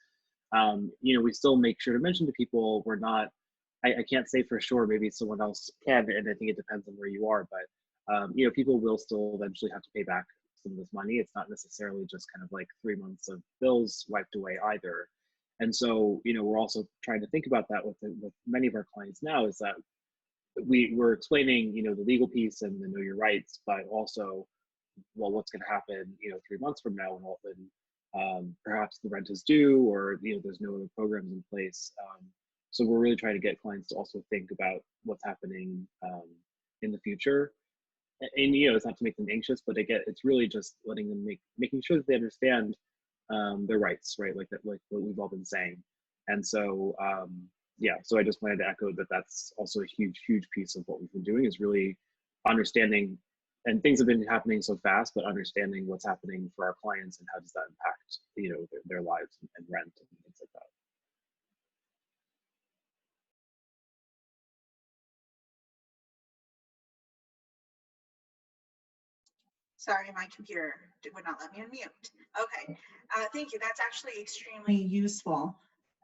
You know, we still make sure to mention to people we're not, I can't say for sure, maybe someone else can, and I think it depends on where you are, but you know, people will still eventually have to pay back some of this money. It's not necessarily just kind of like 3 months of bills wiped away either. And so, you know, we're also trying to think about that with many of our clients now, is that we're explaining, you know, the legal piece and the know your rights, but also, well, what's going to happen, you know, 3 months from now when perhaps the rent is due, or, you know, there's no other programs in place. So we're really trying to get clients to also think about what's happening in the future. And, you know, it's not to make them anxious, but again, it's really just letting them making sure that they understand their rights, right? Like what we've all been saying. And so, yeah, so I just wanted to echo that that's also a huge, huge piece of what we've been doing, is really understanding, and things have been happening so fast, but understanding what's happening for our clients and how does that impact, you know, their lives and rent and things like that. Sorry, my computer would not let me unmute. Okay, thank you. That's actually extremely useful.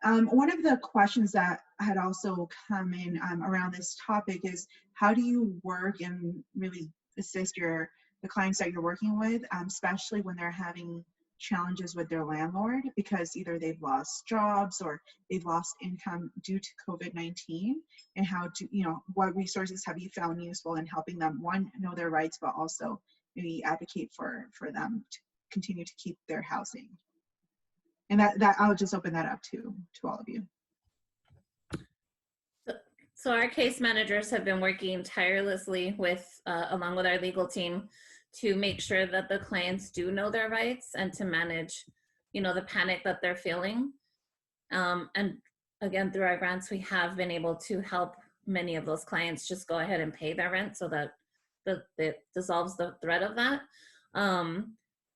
One of the questions that had also come in around this topic is, how do you work and really assist the clients that you're working with, especially when they're having challenges with their landlord because either they've lost jobs or they've lost income due to COVID-19, and how to, you know, what resources have you found useful in helping them, one, know their rights, but also maybe advocate for them to continue to keep their housing? And that I'll just open that up to all of you. So our case managers have been working tirelessly with, along with our legal team, to make sure that the clients do know their rights and to manage, you know, the panic that they're feeling. And again, through our grants, we have been able to help many of those clients just go ahead and pay their rent so that it dissolves the threat of that.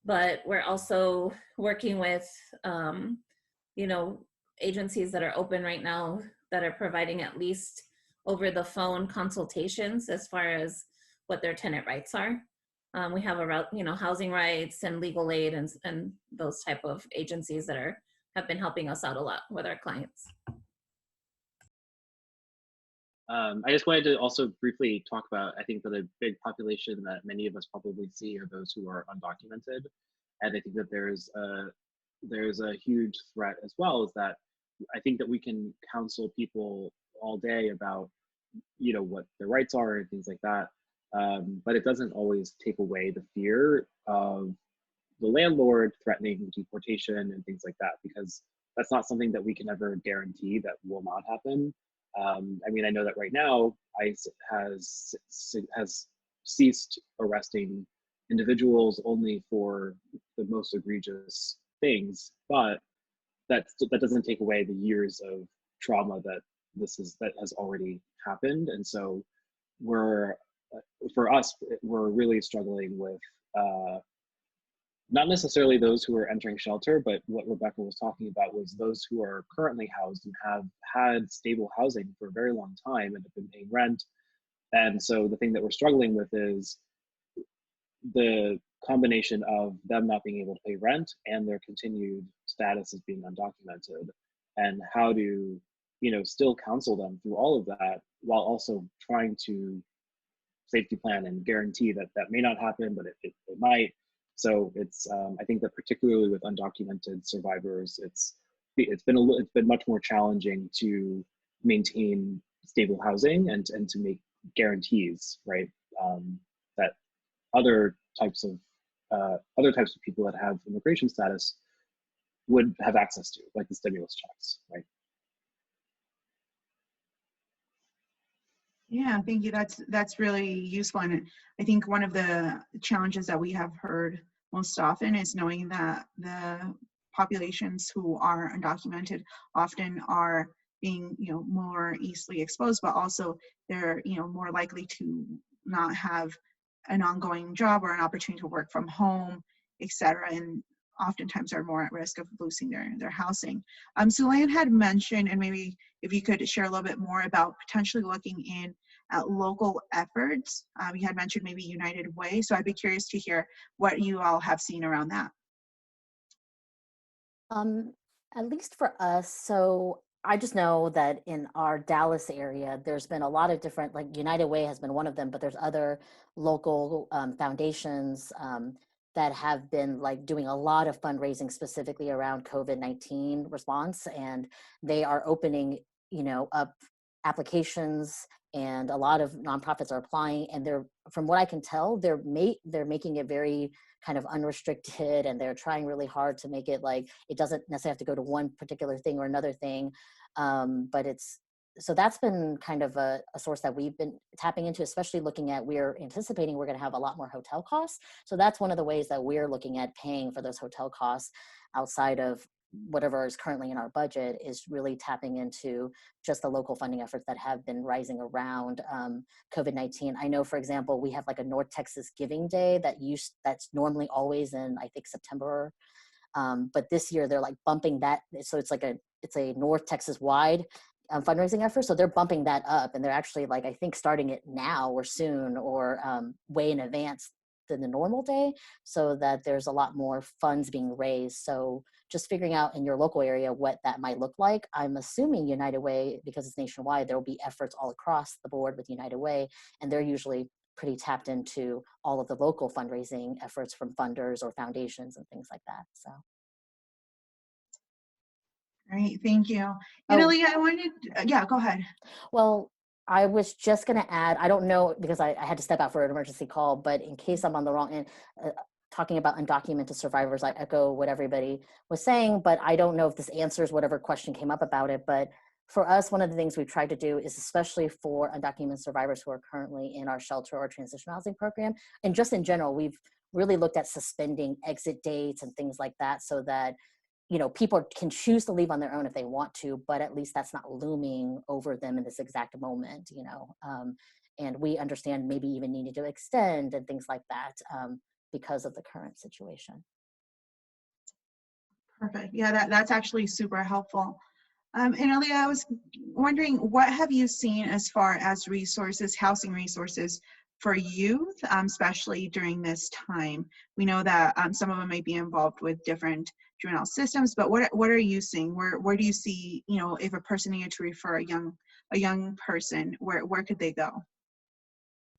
But we're also working with, you know, agencies that are open right now that are providing at least over the phone consultations as far as what their tenant rights are. We have you know, housing rights and legal aid and those type of agencies that have been helping us out a lot with our clients. I just wanted to also briefly talk about, I think that a big population that many of us probably see are those who are undocumented. And I think that there's a huge threat as well, is that I think that we can counsel people all day about, you know, what their rights are and things like that. But it doesn't always take away the fear of the landlord threatening deportation and things like that, because that's not something that we can ever guarantee that will not happen. I mean, I know that right now ICE has ceased arresting individuals only for the most egregious things, but that doesn't take away the years of trauma that has already happened. And so for us, we're really struggling with not necessarily those who are entering shelter, but what Rebecca was talking about was those who are currently housed and have had stable housing for a very long time and have been paying rent. And so the thing that we're struggling with is the combination of them not being able to pay rent and their continued status as being undocumented, and how to, you know, still counsel them through all of that while also trying to safety plan and guarantee that that may not happen, but it might. So it's I think that particularly with undocumented survivors, it's been much more challenging to maintain stable housing and to make guarantees, right? That other types of people that have immigration status would have access to, like the stimulus checks, right? Yeah, thank you. That's really useful. And I think one of the challenges that we have heard most often is knowing that the populations who are undocumented often are being, more easily exposed, but also they're, more likely to not have an ongoing job or an opportunity to work from home, et cetera, and oftentimes are more at risk of losing their housing. Sulan had mentioned, and maybe if you could share a little bit more about potentially looking in at local efforts. You had mentioned maybe United Way, so I'd be curious to hear what you all have seen around that. Um, at least for us, so I just know that in our Dallas area, there's been a lot of different, like United Way has been one of them, but there's other local foundations that have been like doing a lot of fundraising specifically around COVID-19 response, and they are opening, up applications, and a lot of nonprofits are applying, and they're, from what I can tell, they're making it very kind of unrestricted, and they're trying really hard to make it like it doesn't necessarily have to go to one particular thing or another thing. But it's, so that's been kind of a source that we've been tapping into, especially looking at, we're anticipating we're going to have a lot more hotel costs. So that's one of the ways that we're looking at paying for those hotel costs outside of whatever is currently in our budget, is really tapping into just the local funding efforts that have been rising around COVID-19. I know, for example, we have like a North Texas Giving Day that's normally always in, I think, September. But this year they're like bumping that. So it's a North Texas wide fundraising effort. So they're bumping that up, and they're actually, like, I think starting it now or soon, or way in advance than the normal day, so that there's a lot more funds being raised. So just figuring out in your local area what that might look like. I'm assuming United Way, because it's nationwide, there will be efforts all across the board with United Way, and they're usually pretty tapped into all of the local fundraising efforts from funders or foundations and things like that. So. Great, thank you. And Oh, Aaliyah, I wanted, yeah, go ahead. well, I was just going to add, I don't know, because I had to step out for an emergency call, but in case I'm on the wrong end, talking about undocumented survivors, I echo what everybody was saying, but I don't know if this answers whatever question came up about it. But for us, one of the things we've tried to do is, especially for undocumented survivors who are currently in our shelter or transitional housing program, and just in general, we've really looked at suspending exit dates and things like that, so that people can choose to leave on their own if they want to, but at least that's not looming over them in this exact moment, and we understand maybe even needing to extend and things like that because of the current situation. Perfect. Yeah, that's actually super helpful. And Aaliyah, I was wondering, what have you seen as far as resources, housing resources for youth, especially during this time? We know that some of them might be involved with different juvenile systems, but what are you seeing? Where do you see, if a person needed to refer a young person, where could they go?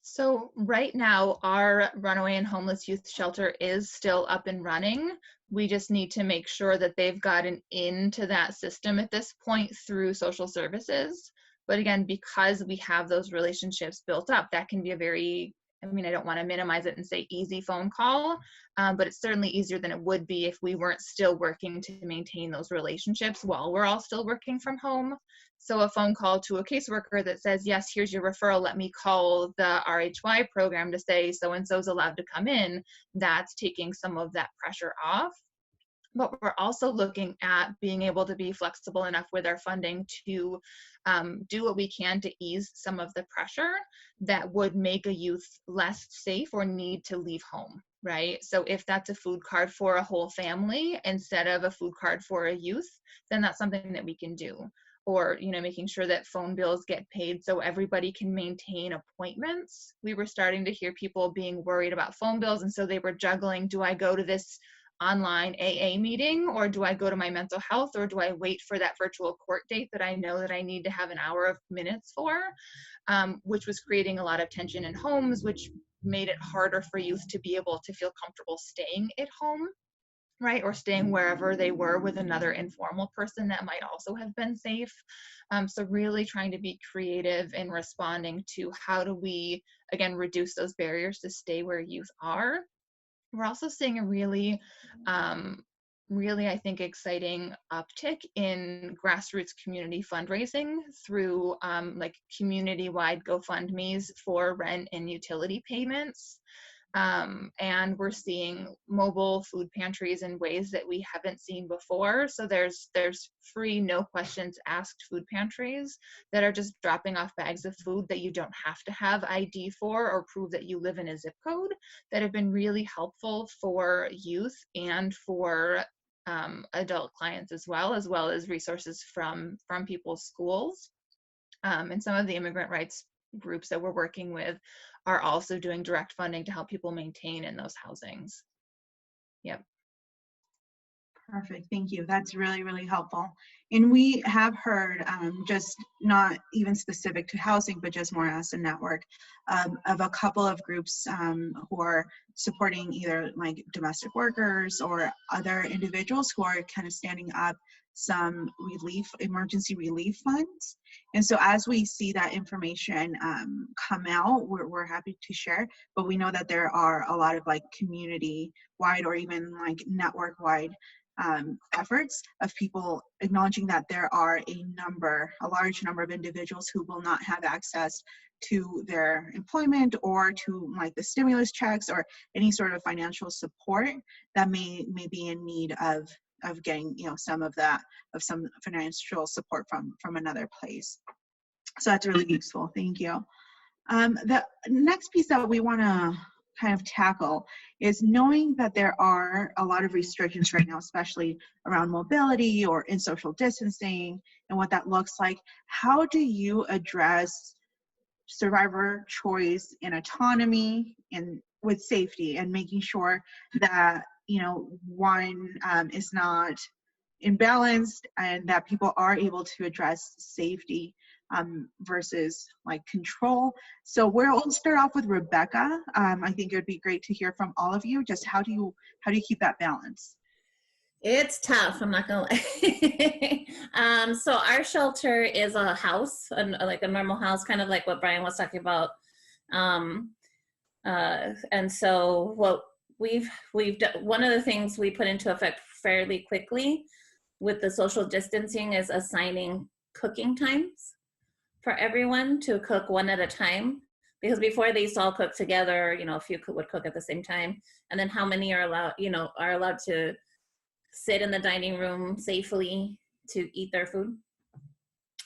So right now, our runaway and homeless youth shelter is still up and running. We just need to make sure that they've gotten into that system at this point through social services. But again, because we have those relationships built up, that can be a very, I don't want to minimize it and say easy phone call, but it's certainly easier than it would be if we weren't still working to maintain those relationships while we're all still working from home. So a phone call to a caseworker that says, yes, here's your referral, let me call the RHY program to say so-and-so is allowed to come in, that's taking some of that pressure off. But we're also looking at being able to be flexible enough with our funding to do what we can to ease some of the pressure that would make a youth less safe or need to leave home, right? So if that's a food card for a whole family instead of a food card for a youth, then that's something that we can do. Or, making sure that phone bills get paid so everybody can maintain appointments. We were starting to hear people being worried about phone bills, and so they were juggling, do I go to this online AA meeting, or do I go to my mental health, or do I wait for that virtual court date that I know that I need to have an hour of minutes for, which was creating a lot of tension in homes, which made it harder for youth to be able to feel comfortable staying at home, right, or staying wherever they were with another informal person that might also have been safe. So really trying to be creative in responding to how do we, again, reduce those barriers to stay where youth are. We're also seeing a really really, I think, exciting uptick in grassroots community fundraising through like community-wide GoFundMes for rent and utility payments. And we're seeing mobile food pantries in ways that we haven't seen before. So there's free, no questions asked food pantries that are just dropping off bags of food that you don't have to have ID for or prove that you live in a zip code, that have been really helpful for youth and for adult clients as well as resources from people's schools. And some of the immigrant rights groups that we're working with are also doing direct funding to help people maintain in those housings. Yep. Perfect, thank you. That's really, really helpful. And we have heard, just not even specific to housing, but just more as a network, of a couple of groups who are supporting either like domestic workers or other individuals who are kind of standing up some emergency relief funds. And so as we see that information come out, we're happy to share, but we know that there are a lot of like community-wide or even like network-wide efforts of people acknowledging that there are a large number of individuals who will not have access to their employment or to like the stimulus checks or any sort of financial support that may be in need of getting, you know, some financial support from another place. So that's really useful. Thank you. The next piece that we want to kind of tackle is knowing that there are a lot of restrictions right now, especially around mobility or in social distancing and what that looks like. How do you address survivor choice and autonomy and with safety and making sure that, you know, one is not imbalanced and that people are able to address safety versus like control? So we'll start off with Rebecca. I think it would be great to hear from all of you. Just how do you keep that balance? It's tough, I'm not gonna lie. So our shelter is a house, like a normal house, kind of like what Brian was talking about. And so what we've done, one of the things we put into effect fairly quickly with the social distancing is assigning cooking times for everyone to cook one at a time. Because before they used to all cook together, you know, a few would cook at the same time, and then how many are allowed to sit in the dining room safely to eat their food.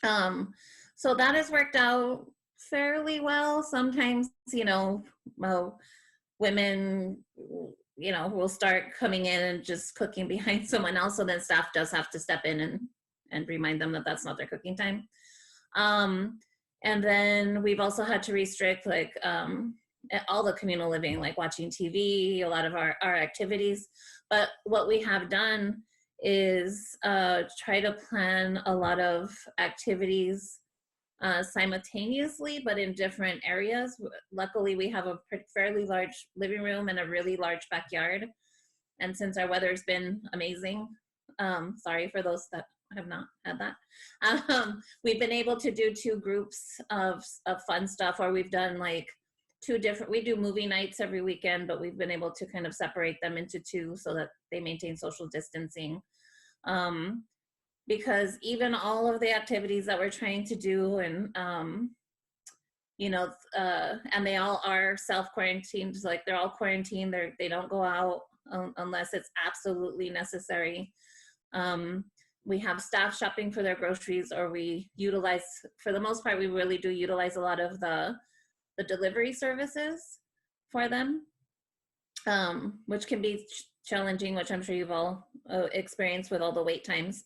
So that has worked out fairly well. Sometimes, you know, women, you know, will start coming in and just cooking behind someone else. So then staff does have to step in and remind them that that's not their cooking time. And then we've also had to restrict like all the communal living, like watching TV, a lot of our activities. But what we have done is try to plan a lot of activities simultaneously, but in different areas. Luckily, we have a fairly large living room and a really large backyard. And since our weather's been amazing, sorry for those that have not had that, we've been able to do 2 groups of fun stuff, or we've done like we do movie nights every weekend, but we've been able to kind of separate them into 2 so that they maintain social distancing. Because even all of the activities that we're trying to do and, you know, and they all are self-quarantined, like they're all quarantined, they don't go out unless it's absolutely necessary. We have staff shopping for their groceries, or we utilize, for the most part, we really do utilize a lot of the delivery services for them, which can be challenging, which I'm sure you've all experienced with all the wait times.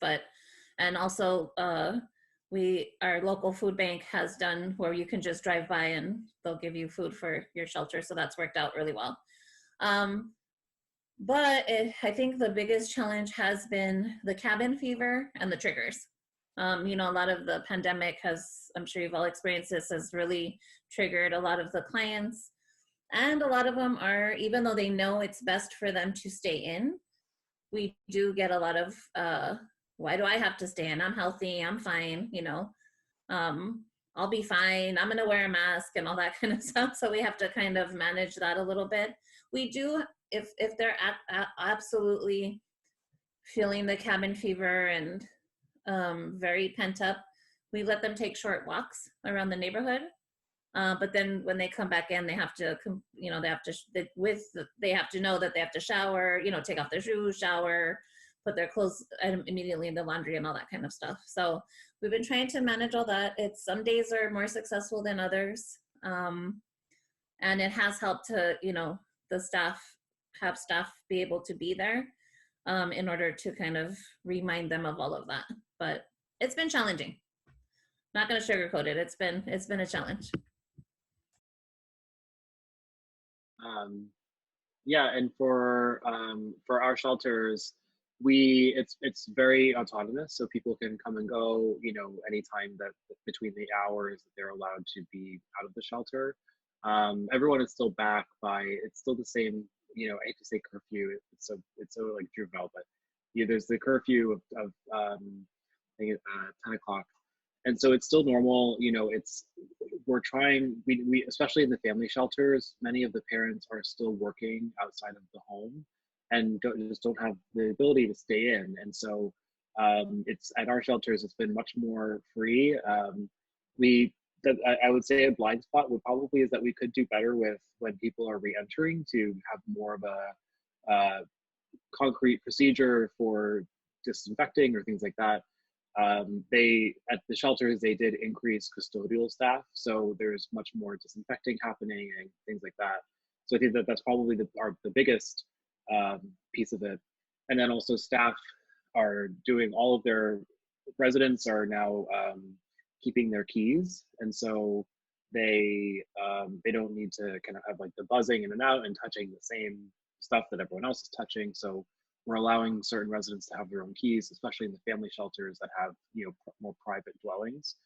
And also our local food bank has done where you can just drive by and they'll give you food for your shelter. So that's worked out really well. But I think the biggest challenge has been the cabin fever and the triggers. You know, a lot of the pandemic I'm sure you've all experienced this, has really triggered a lot of the clients. And a lot of them are, even though they know it's best for them to stay in, we do get a lot of, why do I have to stay in? I'm healthy, I'm fine, you know, I'll be fine, I'm gonna wear a mask and all that kind of stuff. So we have to kind of manage that a little bit. We do, if they're absolutely feeling the cabin fever and very pent up, we let them take short walks around the neighborhood. But then when they come back in, they have to, you know, they have to know that they have to shower, you know, take off their shoes, shower, put their clothes immediately in the laundry and all that kind of stuff. So we've been trying to manage all that. Some days are more successful than others. And it has helped to, you know, have staff be able to be there in order to kind of remind them of all of that. But it's been challenging. Not going to sugarcoat it. It's been a challenge. Yeah, and for our shelters, it's very autonomous, so people can come and go, you know, anytime that between the hours that they're allowed to be out of the shelter. Everyone is still back by, it's still the same, you know, I hate to say curfew, it's so like juvenile, but yeah, there's the curfew of I think 10 o'clock. And so it's still normal, you know, we're trying, we especially in the family shelters, many of the parents are still working outside of the home and just don't have the ability to stay in. And so it's at our shelters, it's been much more free. I would say a blind spot would probably is that we could do better with when people are re-entering to have more of a concrete procedure for disinfecting or things like that. They at the shelters they did increase custodial staff, so there's much more disinfecting happening and things like that. So I think that's probably the biggest piece of it. And then also staff are doing all of their residents are now keeping their keys, and so they don't need to kind of have like the buzzing in and out and touching the same stuff that everyone else is touching. So we're allowing certain residents to have their own keys, especially in the family shelters that have, you know, more private dwellings,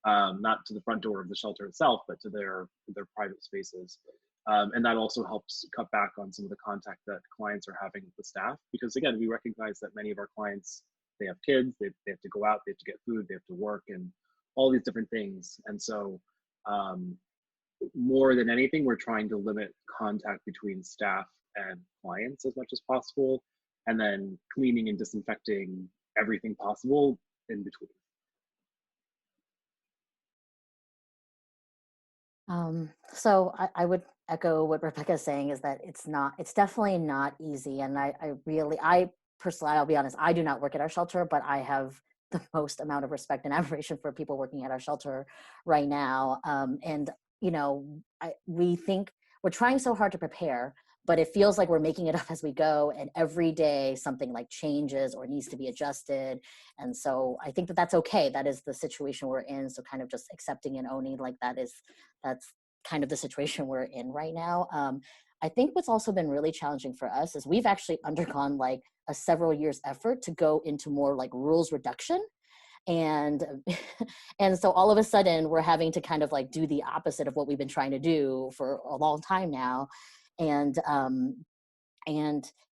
not to the front door of the shelter itself, but to their private spaces. And that also helps cut back on some of the contact that clients are having with the staff, because again, we recognize that many of our clients, they have kids, they have to go out, they have to get food, they have to work, and all these different things. And so more than anything, we're trying to limit contact between staff and clients as much as possible, and then cleaning and disinfecting everything possible in between. So I would echo what Rebecca's saying, is that it's definitely not easy. And I personally, I'll be honest, I do not work at our shelter, but I have the most amount of respect and admiration for people working at our shelter right now. And, you know, we think we're trying so hard to prepare, but it feels like we're making it up as we go. And every day something like changes or needs to be adjusted. And so I think that that's okay. That is the situation we're in. So kind of just accepting and owning like that's kind of the situation we're in right now. I think what's also been really challenging for us is we've actually undergone like a several years effort to go into more like rules reduction. And so all of a sudden we're having to kind of like do the opposite of what we've been trying to do for a long time now. And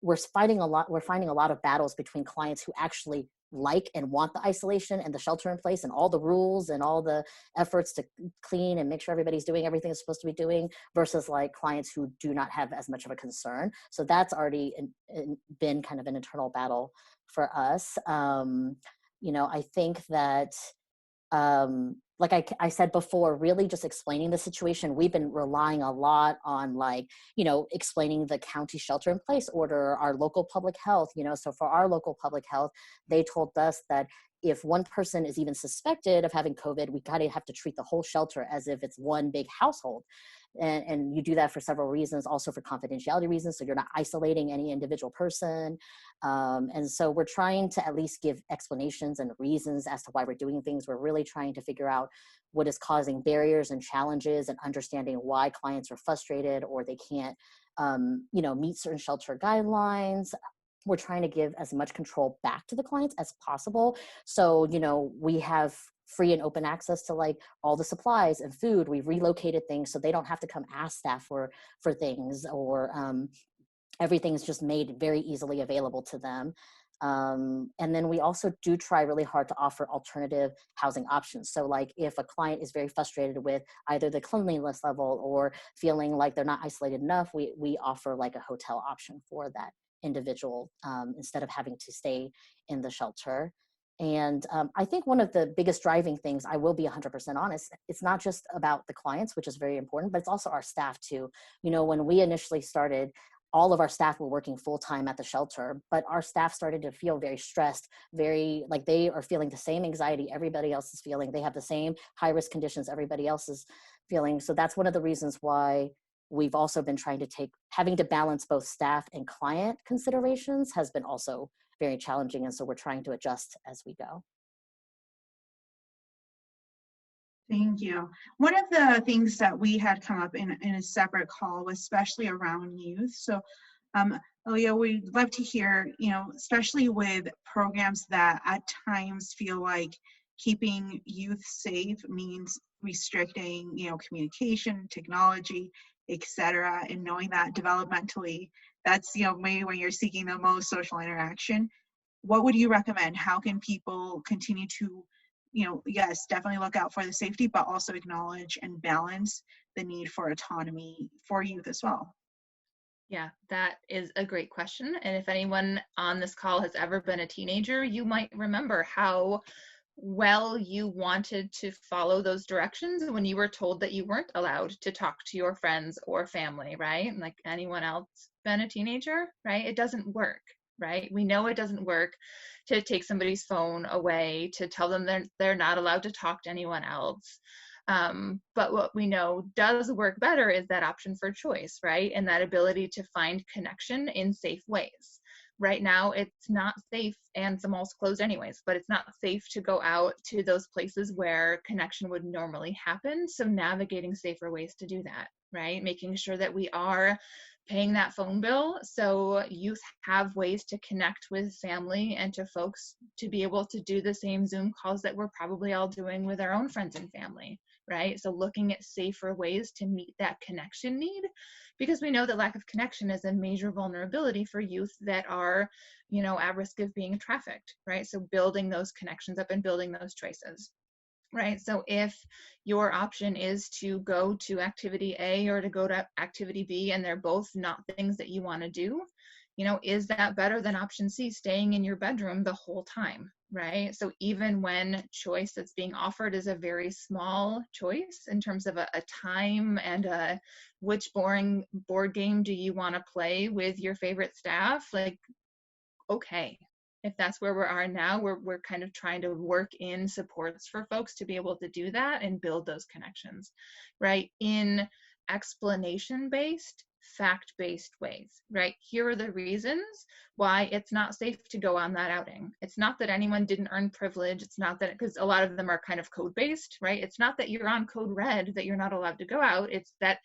we're finding a lot of battles between clients who actually like and want the isolation and the shelter in place and all the rules and all the efforts to clean and make sure everybody's doing everything it's supposed to be doing, versus like clients who do not have as much of a concern. So that's already been kind of an internal battle for us. You know, I think that like I said before, really just explaining the situation. We've been relying a lot on like, you know, explaining the county shelter in place order, our local public health, you know. So for our local public health, they told us that if one person is even suspected of having COVID, we gotta have to treat the whole shelter as if it's one big household. And you do that for several reasons, also for confidentiality reasons, so you're not isolating any individual person. And so we're trying to at least give explanations and reasons as to why we're doing things. We're really trying to figure out what is causing barriers and challenges, and understanding why clients are frustrated or they can't, you know, meet certain shelter guidelines. We're trying to give as much control back to the clients as possible. So, you know, we have free and open access to like all the supplies and food. We've relocated things so they don't have to come ask staff for things, or everything's just made very easily available to them. And then we also do try really hard to offer alternative housing options. So like if a client is very frustrated with either the cleanliness level or feeling like they're not isolated enough, we offer like a hotel option for that individual instead of having to stay in the shelter. And I think one of the biggest driving things, I will be 100% honest, it's not just about the clients, which is very important, but it's also our staff too. You know, when we initially started, all of our staff were working full-time at the shelter, but our staff started to feel very stressed, very like they are feeling the same anxiety everybody else is feeling. They have the same high-risk conditions everybody else is feeling. So that's one of the reasons why we've also been trying to having to balance both staff and client considerations has been also very challenging. And so we're trying to adjust as we go. Thank you. One of the things that we had come up in a separate call was especially around youth. So, Aaliyah, we'd love to hear, you know, especially with programs that at times feel like keeping youth safe means restricting, you know, communication, technology, etc., and knowing that developmentally, that's, you know, maybe when you're seeking the most social interaction. What would you recommend? How can people continue to, you know, yes, definitely look out for the safety, but also acknowledge and balance the need for autonomy for youth as well? Yeah, that is a great question. And if anyone on this call has ever been a teenager, you might remember how well you wanted to follow those directions when you were told that you weren't allowed to talk to your friends or family, right? Like anyone else been a teenager, right? It doesn't work, right? We know it doesn't work to take somebody's phone away, to tell them they're not allowed to talk to anyone else. But what we know does work better is that option for choice, right? And that ability to find connection in safe ways. Right now, it's not safe, and the mall's closed anyways, but it's not safe to go out to those places where connection would normally happen. So navigating safer ways to do that, right? Making sure that we are paying that phone bill so youth have ways to connect with family and to folks to be able to do the same Zoom calls that we're probably all doing with our own friends and family, right? So looking at safer ways to meet that connection need, because we know that lack of connection is a major vulnerability for youth that are, you know, at risk of being trafficked, right? So building those connections up and building those choices. Right. So if your option is to go to activity A or to go to activity B, and they're both not things that you want to do, you know, is that better than option C, staying in your bedroom the whole time? Right. So even when choice that's being offered is a very small choice in terms of a time and which boring board game do you want to play with your favorite staff? Like, okay. If that's where we are now, we're kind of trying to work in supports for folks to be able to do that and build those connections, right? In explanation-based, fact-based ways, right? Here are the reasons why it's not safe to go on that outing. It's not that anyone didn't earn privilege. It's not that, because a lot of them are kind of code-based, right? It's not that you're on code red that you're not allowed to go out. It's that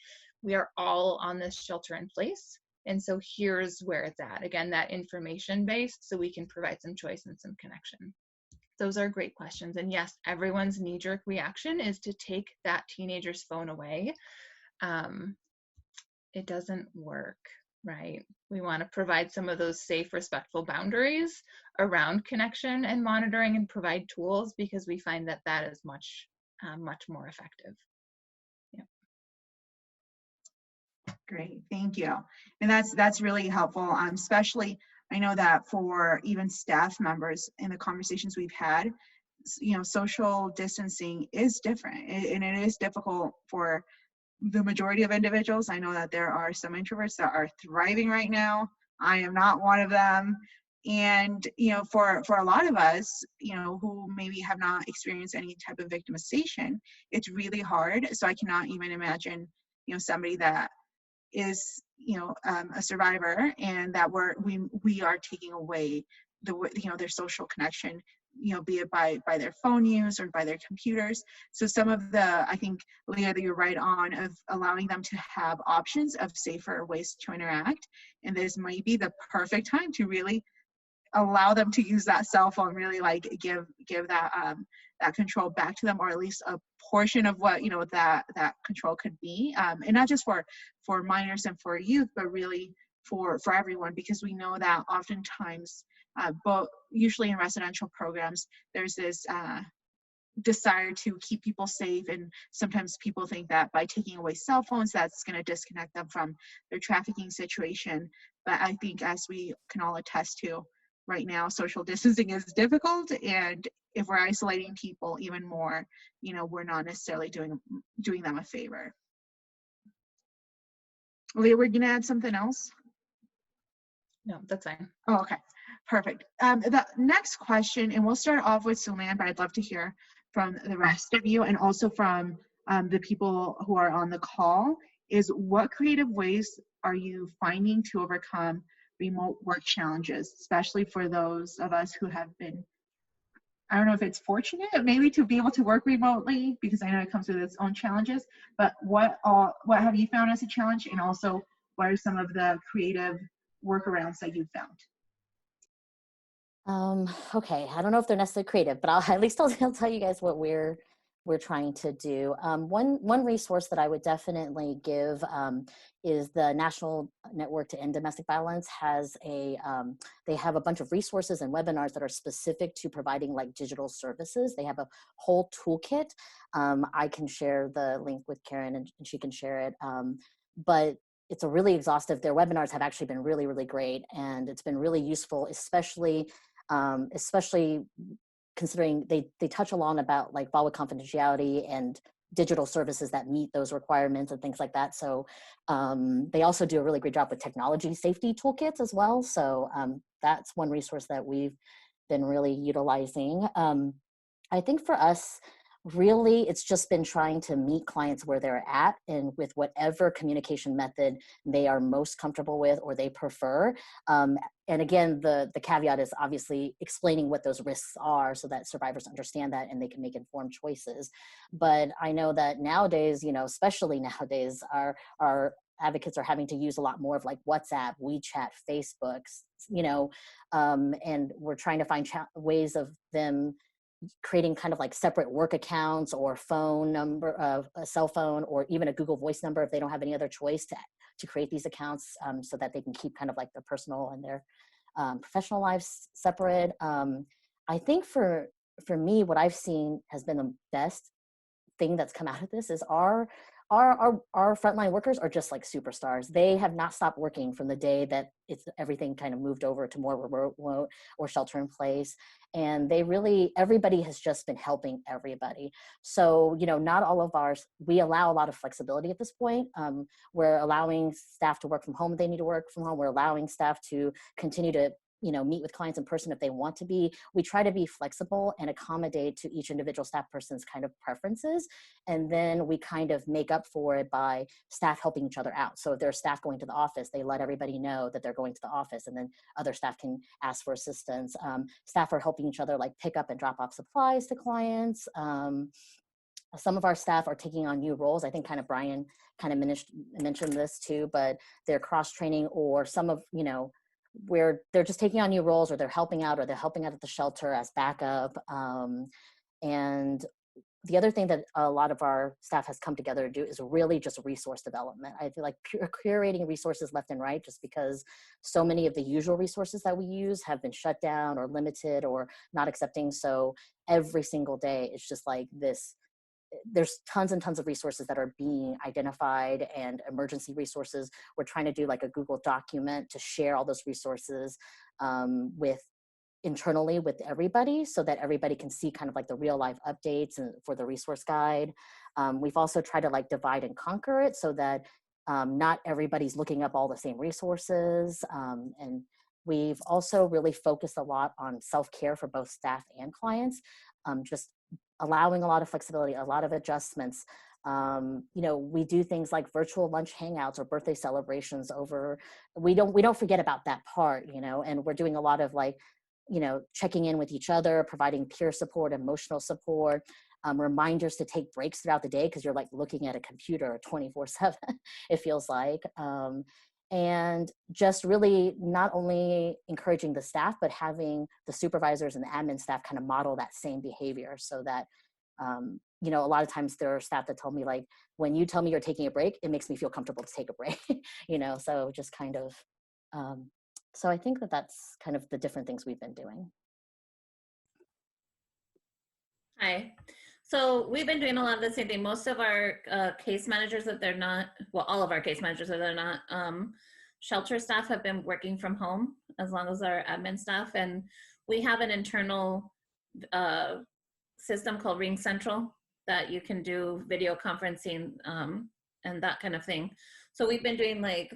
we are all on this shelter in place. And so here's where it's at. Again, that information based, so we can provide some choice and some connection. Those are great questions. And yes, everyone's knee-jerk reaction is to take that teenager's phone away. It doesn't work, right? We want to provide some of those safe, respectful boundaries around connection and monitoring and provide tools, because we find that that is much, much more effective. Great, thank you. And that's really helpful, especially I know that for even staff members in the conversations we've had, you know, social distancing is different, and it is difficult for the majority of individuals. I know that there are some introverts that are thriving right now. I am not one of them. And, you know, for a lot of us, you know, who maybe have not experienced any type of victimization, it's really hard. So I cannot even imagine, you know, somebody that is, you know, a survivor, and that we are taking away their social connection, you know, be it by their phone use or by their computers. So some of the, I think, Leah, that you're right on, of allowing them to have options of safer ways to interact, and this might be the perfect time to really allow them to use that cell phone, really like give that control back to them, or at least a portion of what, you know, that control could be, and not just for minors and for youth, but really for everyone, because we know that oftentimes, but usually in residential programs, there's this desire to keep people safe, and sometimes people think that by taking away cell phones, that's going to disconnect them from their trafficking situation. But I think, as we can all attest to, right now, social distancing is difficult, and if we're isolating people even more, we're not necessarily doing them a favor. Okay, we're gonna add something else. No, that's fine. Oh, okay, perfect. The next question, and we'll start off with Sulan, but I'd love to hear from the rest of you and also from the people who are on the call, is what creative ways are you finding to overcome remote work challenges, especially for those of us who have been, I don't know if it's fortunate maybe to be able to work remotely, because I know it comes with its own challenges, but what have you found as a challenge, and also what are some of the creative workarounds that you've found? Okay, I don't know if they're necessarily creative, but at least I'll tell you guys what we're trying to do. One resource that I would definitely give is the National Network to End Domestic Violence has they have a bunch of resources and webinars that are specific to providing like digital services. They have a whole toolkit. I can share the link with Karen and she can share it. But it's a really exhaustive, their webinars have actually been really, really great. And it's been really useful, especially considering they touch a lot about like VAWA confidentiality and digital services that meet those requirements and things like that. So they also do a really great job with technology safety toolkits as well. So that's one resource that we've been really utilizing. I think for us, really, it's just been trying to meet clients where they're at and with whatever communication method they are most comfortable with or they prefer. And again, the caveat is obviously explaining what those risks are so that survivors understand that and they can make informed choices. But I know that nowadays, especially nowadays, our advocates are having to use a lot more of like WhatsApp, WeChat, Facebook, and we're trying to find ways of them creating kind of like separate work accounts or phone number of a cell phone or even a Google Voice number if they don't have any other choice to create these accounts so that they can keep kind of like their personal and their professional lives separate. I think for me, what I've seen has been the best thing that's come out of this is our frontline workers are just like superstars. They have not stopped working from the day that everything kind of moved over to more remote or shelter in place. And everybody has just been helping everybody. So, not all of we allow a lot of flexibility at this point. We're allowing staff to work from home if they need to work from home. We're allowing staff to continue to meet with clients in person if they want to be. We try to be flexible and accommodate to each individual staff person's kind of preferences. And then we kind of make up for it by staff helping each other out. So if there's staff going to the office, they let everybody know that they're going to the office and then other staff can ask for assistance. Staff are helping each other like pick up and drop off supplies to clients. Some of our staff are taking on new roles. I think kind of Brian kind of mentioned this too, but they're cross-training or some of, where they're just taking on new roles or they're helping out or they're helping out at the shelter as backup. And the other thing that a lot of our staff has come together to do is really just resource development. I feel like curating resources left and right, just because so many of the usual resources that we use have been shut down or limited or not accepting. So every single day, it's just like this. There's tons and tons of resources that are being identified and emergency resources. We're trying to do like a Google document to share all those resources internally with everybody so that everybody can see kind of like the real life updates and for the resource guide. We've also tried to like divide and conquer it so that not everybody's looking up all the same resources. And we've also really focused a lot on self-care for both staff and clients, just allowing a lot of flexibility, a lot of adjustments. We do things like virtual lunch hangouts or birthday celebrations we don't forget about that part, and we're doing a lot of like, checking in with each other, providing peer support, emotional support, reminders to take breaks throughout the day because you're like looking at a computer 24/7, it feels like. And just really not only encouraging the staff, but having the supervisors and the admin staff kind of model that same behavior so that, a lot of times there are staff that tell me like, when you tell me you're taking a break, it makes me feel comfortable to take a break, so just kind of, so I think that's kind of the different things we've been doing. Hi. So we've been doing a lot of the same thing. Most of our case managers, that they're not, well, all of our case managers, that they're not shelter staff have been working from home as long as our admin staff, and we have an internal system called Ring Central that you can do video conferencing and that kind of thing. So we've been doing like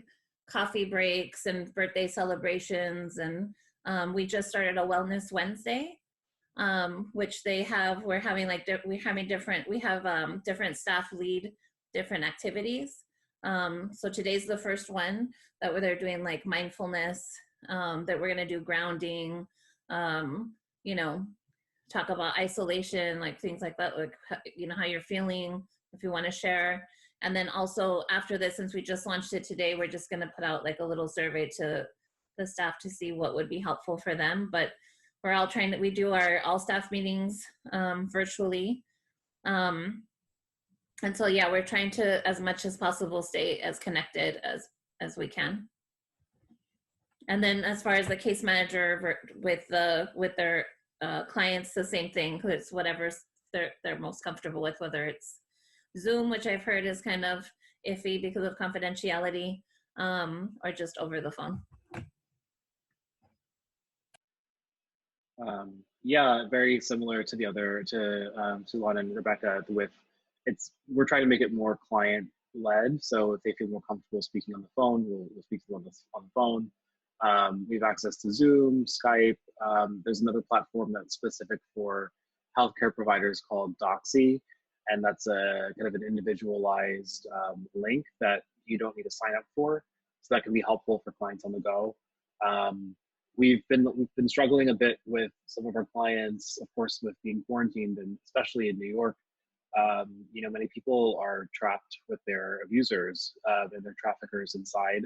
coffee breaks and birthday celebrations, and we just started a Wellness Wednesday, which they have. We have different staff lead different activities. So today's the first one that where they're doing like mindfulness, that we're gonna do grounding, you know, talk about isolation, like things like that, like, you know, how you're feeling, if you want to share. And then also after this, since we just launched it today, we're just going to put out like a little survey to the staff to see what would be helpful for them. But we're all trying to, we do our all staff meetings virtually. And so, yeah, we're trying to, as much as possible, stay as connected as we can. And then as far as the case manager with their clients, the same thing, it's whatever they're most comfortable with, whether it's Zoom, which I've heard is kind of iffy because of confidentiality, or just over the phone. Yeah, very similar to the other, to Lana and Rebecca. We're trying to make it more client led. So if they feel more comfortable speaking on the phone, we'll speak to them on the phone. We have access to Zoom, Skype. There's another platform that's specific for healthcare providers called Doxy, and that's a kind of an individualized link that you don't need to sign up for. So that can be helpful for clients on the go. We've been struggling a bit with some of our clients, of course, with being quarantined, and especially in New York. You know, many people are trapped with their abusers and their traffickers inside,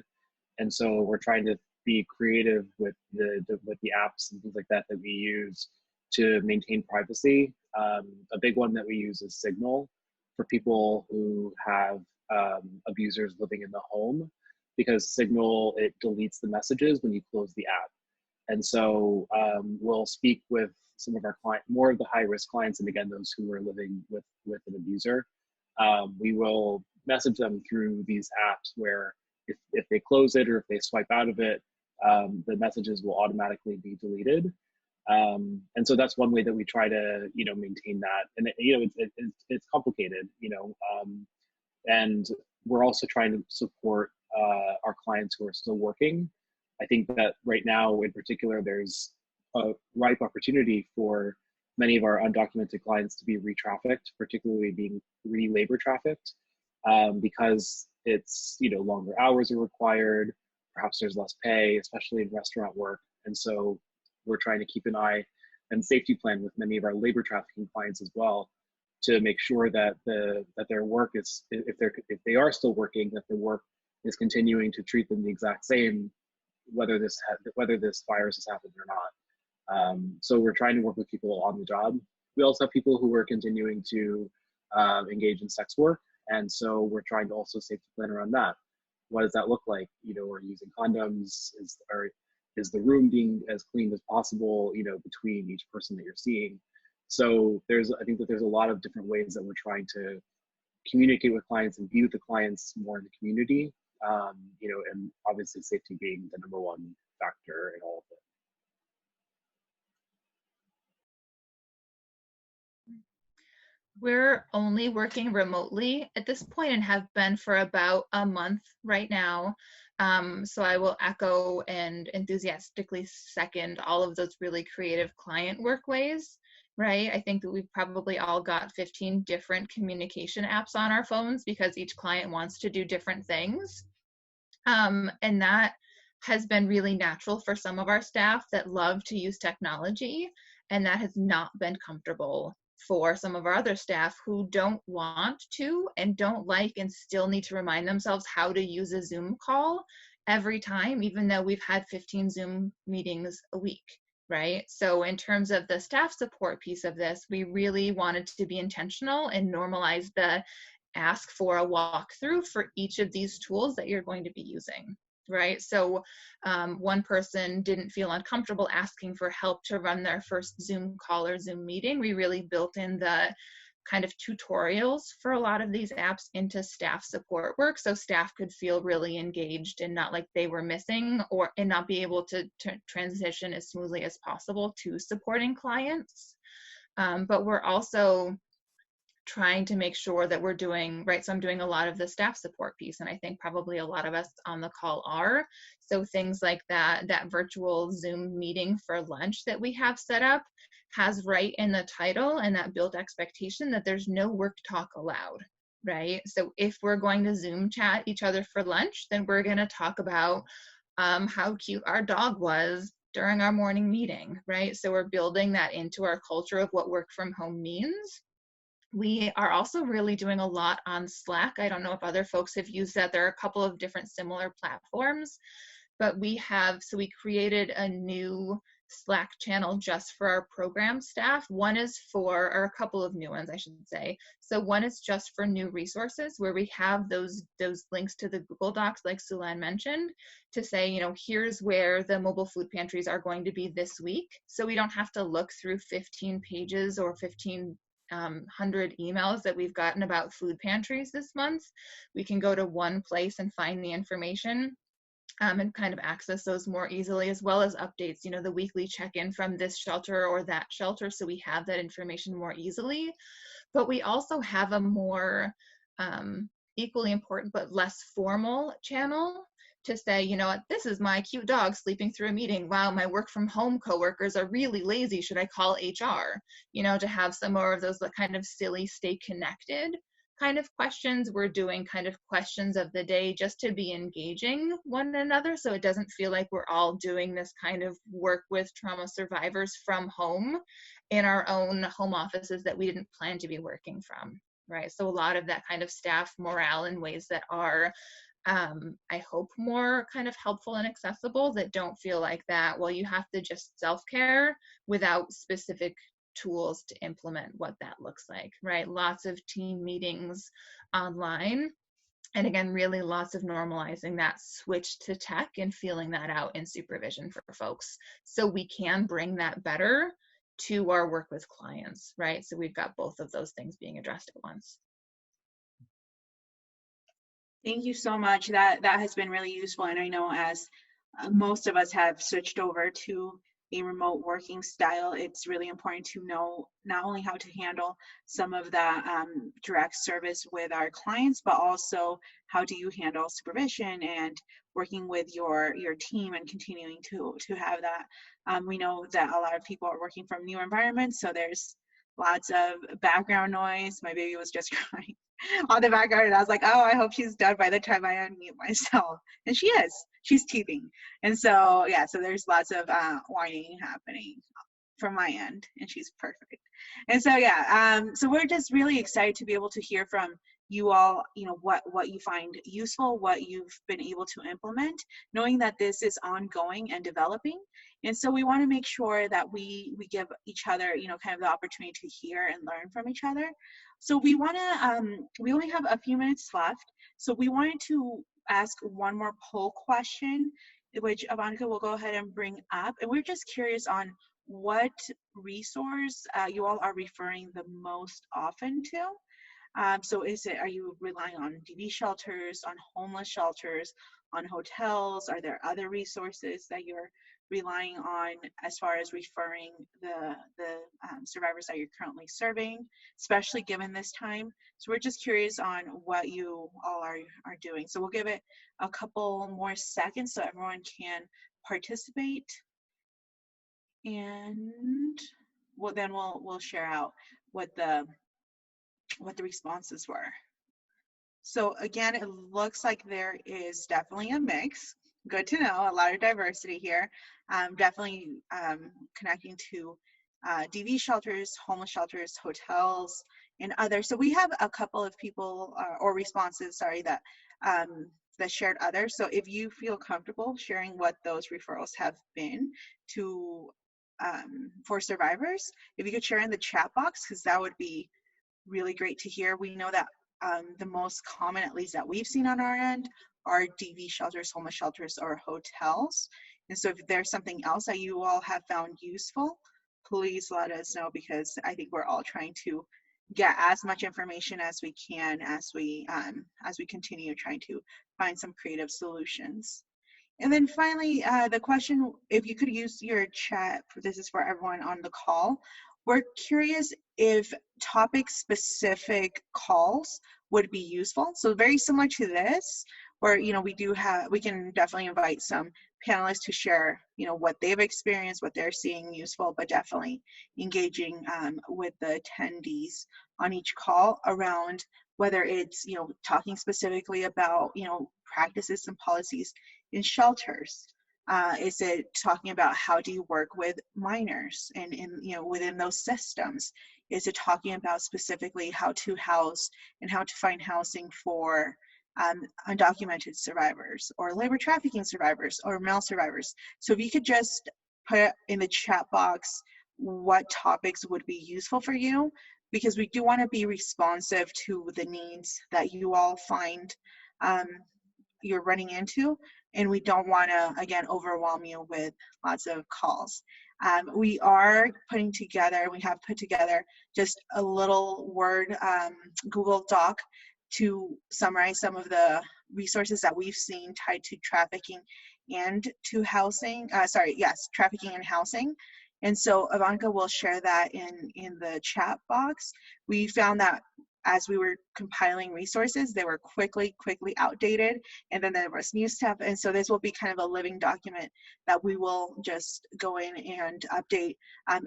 and so we're trying to be creative with the apps and things like that we use to maintain privacy. A big one that we use is Signal for people who have abusers living in the home, because Signal, it deletes the messages when you close the app. And so we'll speak with some of our more of the high-risk clients, and again, those who are living with an abuser. We will message them through these apps where if they close it or if they swipe out of it, the messages will automatically be deleted. And so that's one way that we try to, you know, maintain that. And it's complicated, you know, and we're also trying to support our clients who are still working. I think that right now, in particular, there's a ripe opportunity for many of our undocumented clients to be re-trafficked, particularly being re-labor trafficked, because it's, you know, longer hours are required. Perhaps there's less pay, especially in restaurant work. And so we're trying to keep an eye and safety plan with many of our labor trafficking clients as well, to make sure that their work is, if they are still working, that their work is continuing to treat them the exact same, whether this virus has happened or not. So we're trying to work with people on the job. We also have people who are continuing to engage in sex work, and so we're trying to also safety plan around that. What does that look like? You know, we're using condoms. Is the room being as clean as possible, you know, between each person that you're seeing? So I think that there's a lot of different ways that we're trying to communicate with clients and view the clients more in the community, you know, and obviously safety being the number one factor in all of it. We're only working remotely at this point and have been for about a month right now. So I will echo and enthusiastically second all of those really creative client work ways, right? I think that we've probably all got 15 different communication apps on our phones because each client wants to do different things. And that has been really natural for some of our staff that love to use technology, and that has not been comfortable for some of our other staff who don't want to and don't like and still need to remind themselves how to use a Zoom call every time, even though we've had 15 Zoom meetings a week, right? So in terms of the staff support piece of this, we really wanted to be intentional and normalize the ask for a walkthrough for each of these tools that you're going to be using, right? So one person didn't feel uncomfortable asking for help to run their first Zoom call or Zoom meeting. We really built in the kind of tutorials for a lot of these apps into staff support work, so staff could feel really engaged and not like they were missing, and not be able to transition as smoothly as possible to supporting clients. But we're also trying to make sure that we're doing right. So I'm doing a lot of the staff support piece, and I think probably a lot of us on the call are. So things like that virtual Zoom meeting for lunch that we have set up has right in the title and that built expectation that there's no work talk allowed, right? So if we're going to Zoom chat each other for lunch, then we're going to talk about how cute our dog was during our morning meeting, right? So we're building that into our culture of what work from home means. We are also really doing a lot on Slack. I don't know if other folks have used that. There are a couple of different similar platforms, but we created a new Slack channel just for our program staff. One is or a couple of new ones, I should say. So one is just for new resources, where we have those links to the Google Docs, like Sulan mentioned, to say, here's where the mobile food pantries are going to be this week. So we don't have to look through 15 pages or 1,500 emails that we've gotten about food pantries this month. We can go to one place and find the information and kind of access those more easily, as well as updates, the weekly check-in from this shelter or that shelter, so we have that information more easily. But we also have a more equally important but less formal channel to say, this is my cute dog sleeping through a meeting. Wow, my work from home coworkers are really lazy. Should I call HR? To have some more of those kind of silly, stay connected kind of questions. We're doing kind of questions of the day just to be engaging one another, so it doesn't feel like we're all doing this kind of work with trauma survivors from home in our own home offices that we didn't plan to be working from, right? So a lot of that kind of staff morale in ways that are I hope more kind of helpful and accessible, that don't feel like that, well, you have to just self-care without specific tools to implement what that looks like, right? Lots of team meetings online. And again, really lots of normalizing that switch to tech and feeling that out in supervision for folks, so we can bring that better to our work with clients, right? So we've got both of those things being addressed at once. Thank you so much. That has been really useful. And I know as most of us have switched over to a remote working style, it's really important to know not only how to handle some of the direct service with our clients, but also how do you handle supervision and working with your team and continuing to have that. We know that a lot of people are working from new environments, so there's lots of background noise. My baby was just crying on the background, and I was like, oh, I hope she's done by the time I unmute myself. And she is. She's teething. And so, yeah, so there's lots of whining happening from my end, and she's perfect. And so, yeah, so we're just really excited to be able to hear from you all, what you find useful, what you've been able to implement, knowing that this is ongoing and developing. And so we want to make sure that we give each other, kind of the opportunity to hear and learn from each other. So we want to, we only have a few minutes left. So we wanted to ask one more poll question, which Ivanka will go ahead and bring up. And we're just curious on what resource you all are referring the most often to. So are you relying on DV shelters, on homeless shelters, on hotels? Are there other resources that you're relying on as far as referring the survivors that you're currently serving, especially given this time? So we're just curious on what you all are doing. So we'll give it a couple more seconds so everyone can participate, and then we'll share out what the responses were. So again, it looks like there is definitely a mix. Good to know, a lot of diversity here. Definitely connecting to DV shelters, homeless shelters, hotels, and others. So we have a couple of people or responses, sorry, that shared others. So if you feel comfortable sharing what those referrals have been to for survivors, if you could share in the chat box, because that would be really great to hear. We know that the most common, at least that we've seen on our end, are DV shelters, homeless shelters, or hotels. And so if there's something else that you all have found useful, please let us know, because I think we're all trying to get as much information as we can as we continue trying to find some creative solutions. And then finally, the question, if you could use your chat, this is for everyone on the call. We're curious if topic-specific calls would be useful. So very similar to this, where we can definitely invite some panelists to share what they've experienced, what they're seeing useful, but definitely engaging with the attendees on each call around whether it's talking specifically about practices and policies in shelters. Is it talking about how do you work with minors and within those systems? Is it talking about specifically how to house and how to find housing for undocumented survivors or labor trafficking survivors or male survivors? So if you could just put in the chat box what topics would be useful for you, because we do want to be responsive to the needs that you all find you're running into, and we don't want to, again, overwhelm you with lots of calls. We have put together just a little Word Google Doc to summarize some of the resources that we've seen tied to trafficking and to housing, trafficking and housing. And so Ivanka will share that in the chat box. We found that as we were compiling resources, they were quickly outdated, and then there was new stuff. And so this will be kind of a living document that we will just go in and update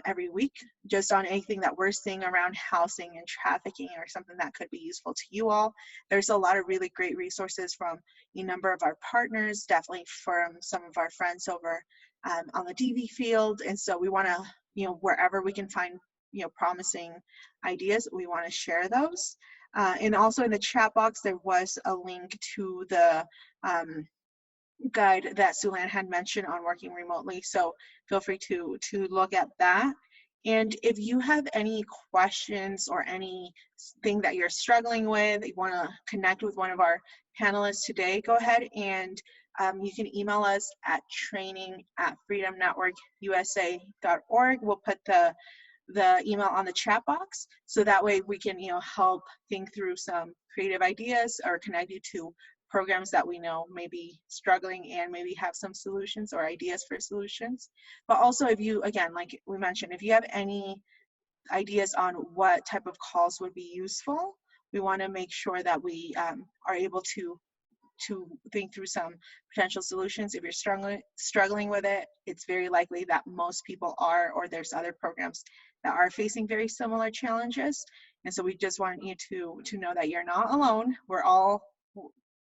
every week, just on anything that we're seeing around housing and trafficking or something that could be useful to you all. There's a lot of really great resources from a number of our partners, definitely from some of our friends over on the DV field. And so we want to, wherever we can find promising ideas, we want to share those. And also in the chat box, there was a link to the guide that Sulan had mentioned on working remotely. So feel free to look at that. And if you have any questions or anything that you're struggling with, you want to connect with one of our panelists today, go ahead and you can email us at training@freedomnetworkusa.org. We'll put the email on the chat box, so that way we can help think through some creative ideas or connect you to programs that we know may be struggling and maybe have some solutions or ideas for solutions. But also, if you, again, like we mentioned, if you have any ideas on what type of calls would be useful, we want to make sure that we are able to think through some potential solutions. If you're struggling with it, it's very likely that most people are, or there's other programs that are facing very similar challenges. And so we just want you to know that you're not alone. We're all,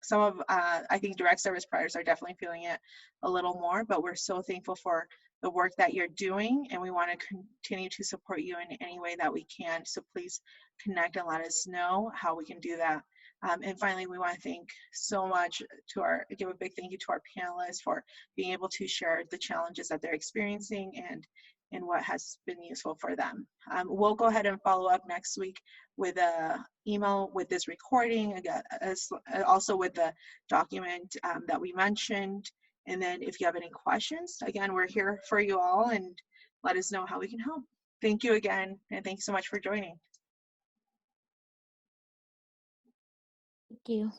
some of, I think direct service providers are definitely feeling it a little more, but we're so thankful for the work that you're doing, and we want to continue to support you in any way that we can. So please connect and let us know how we can do that. And finally, we want to thank so much give a big thank you to our panelists for being able to share the challenges that they're experiencing and what has been useful for them. We'll go ahead and follow up next week with an email with this recording, also with the document that we mentioned. And then if you have any questions, again, we're here for you all, and let us know how we can help. Thank you again, and thanks so much for joining. Thank you.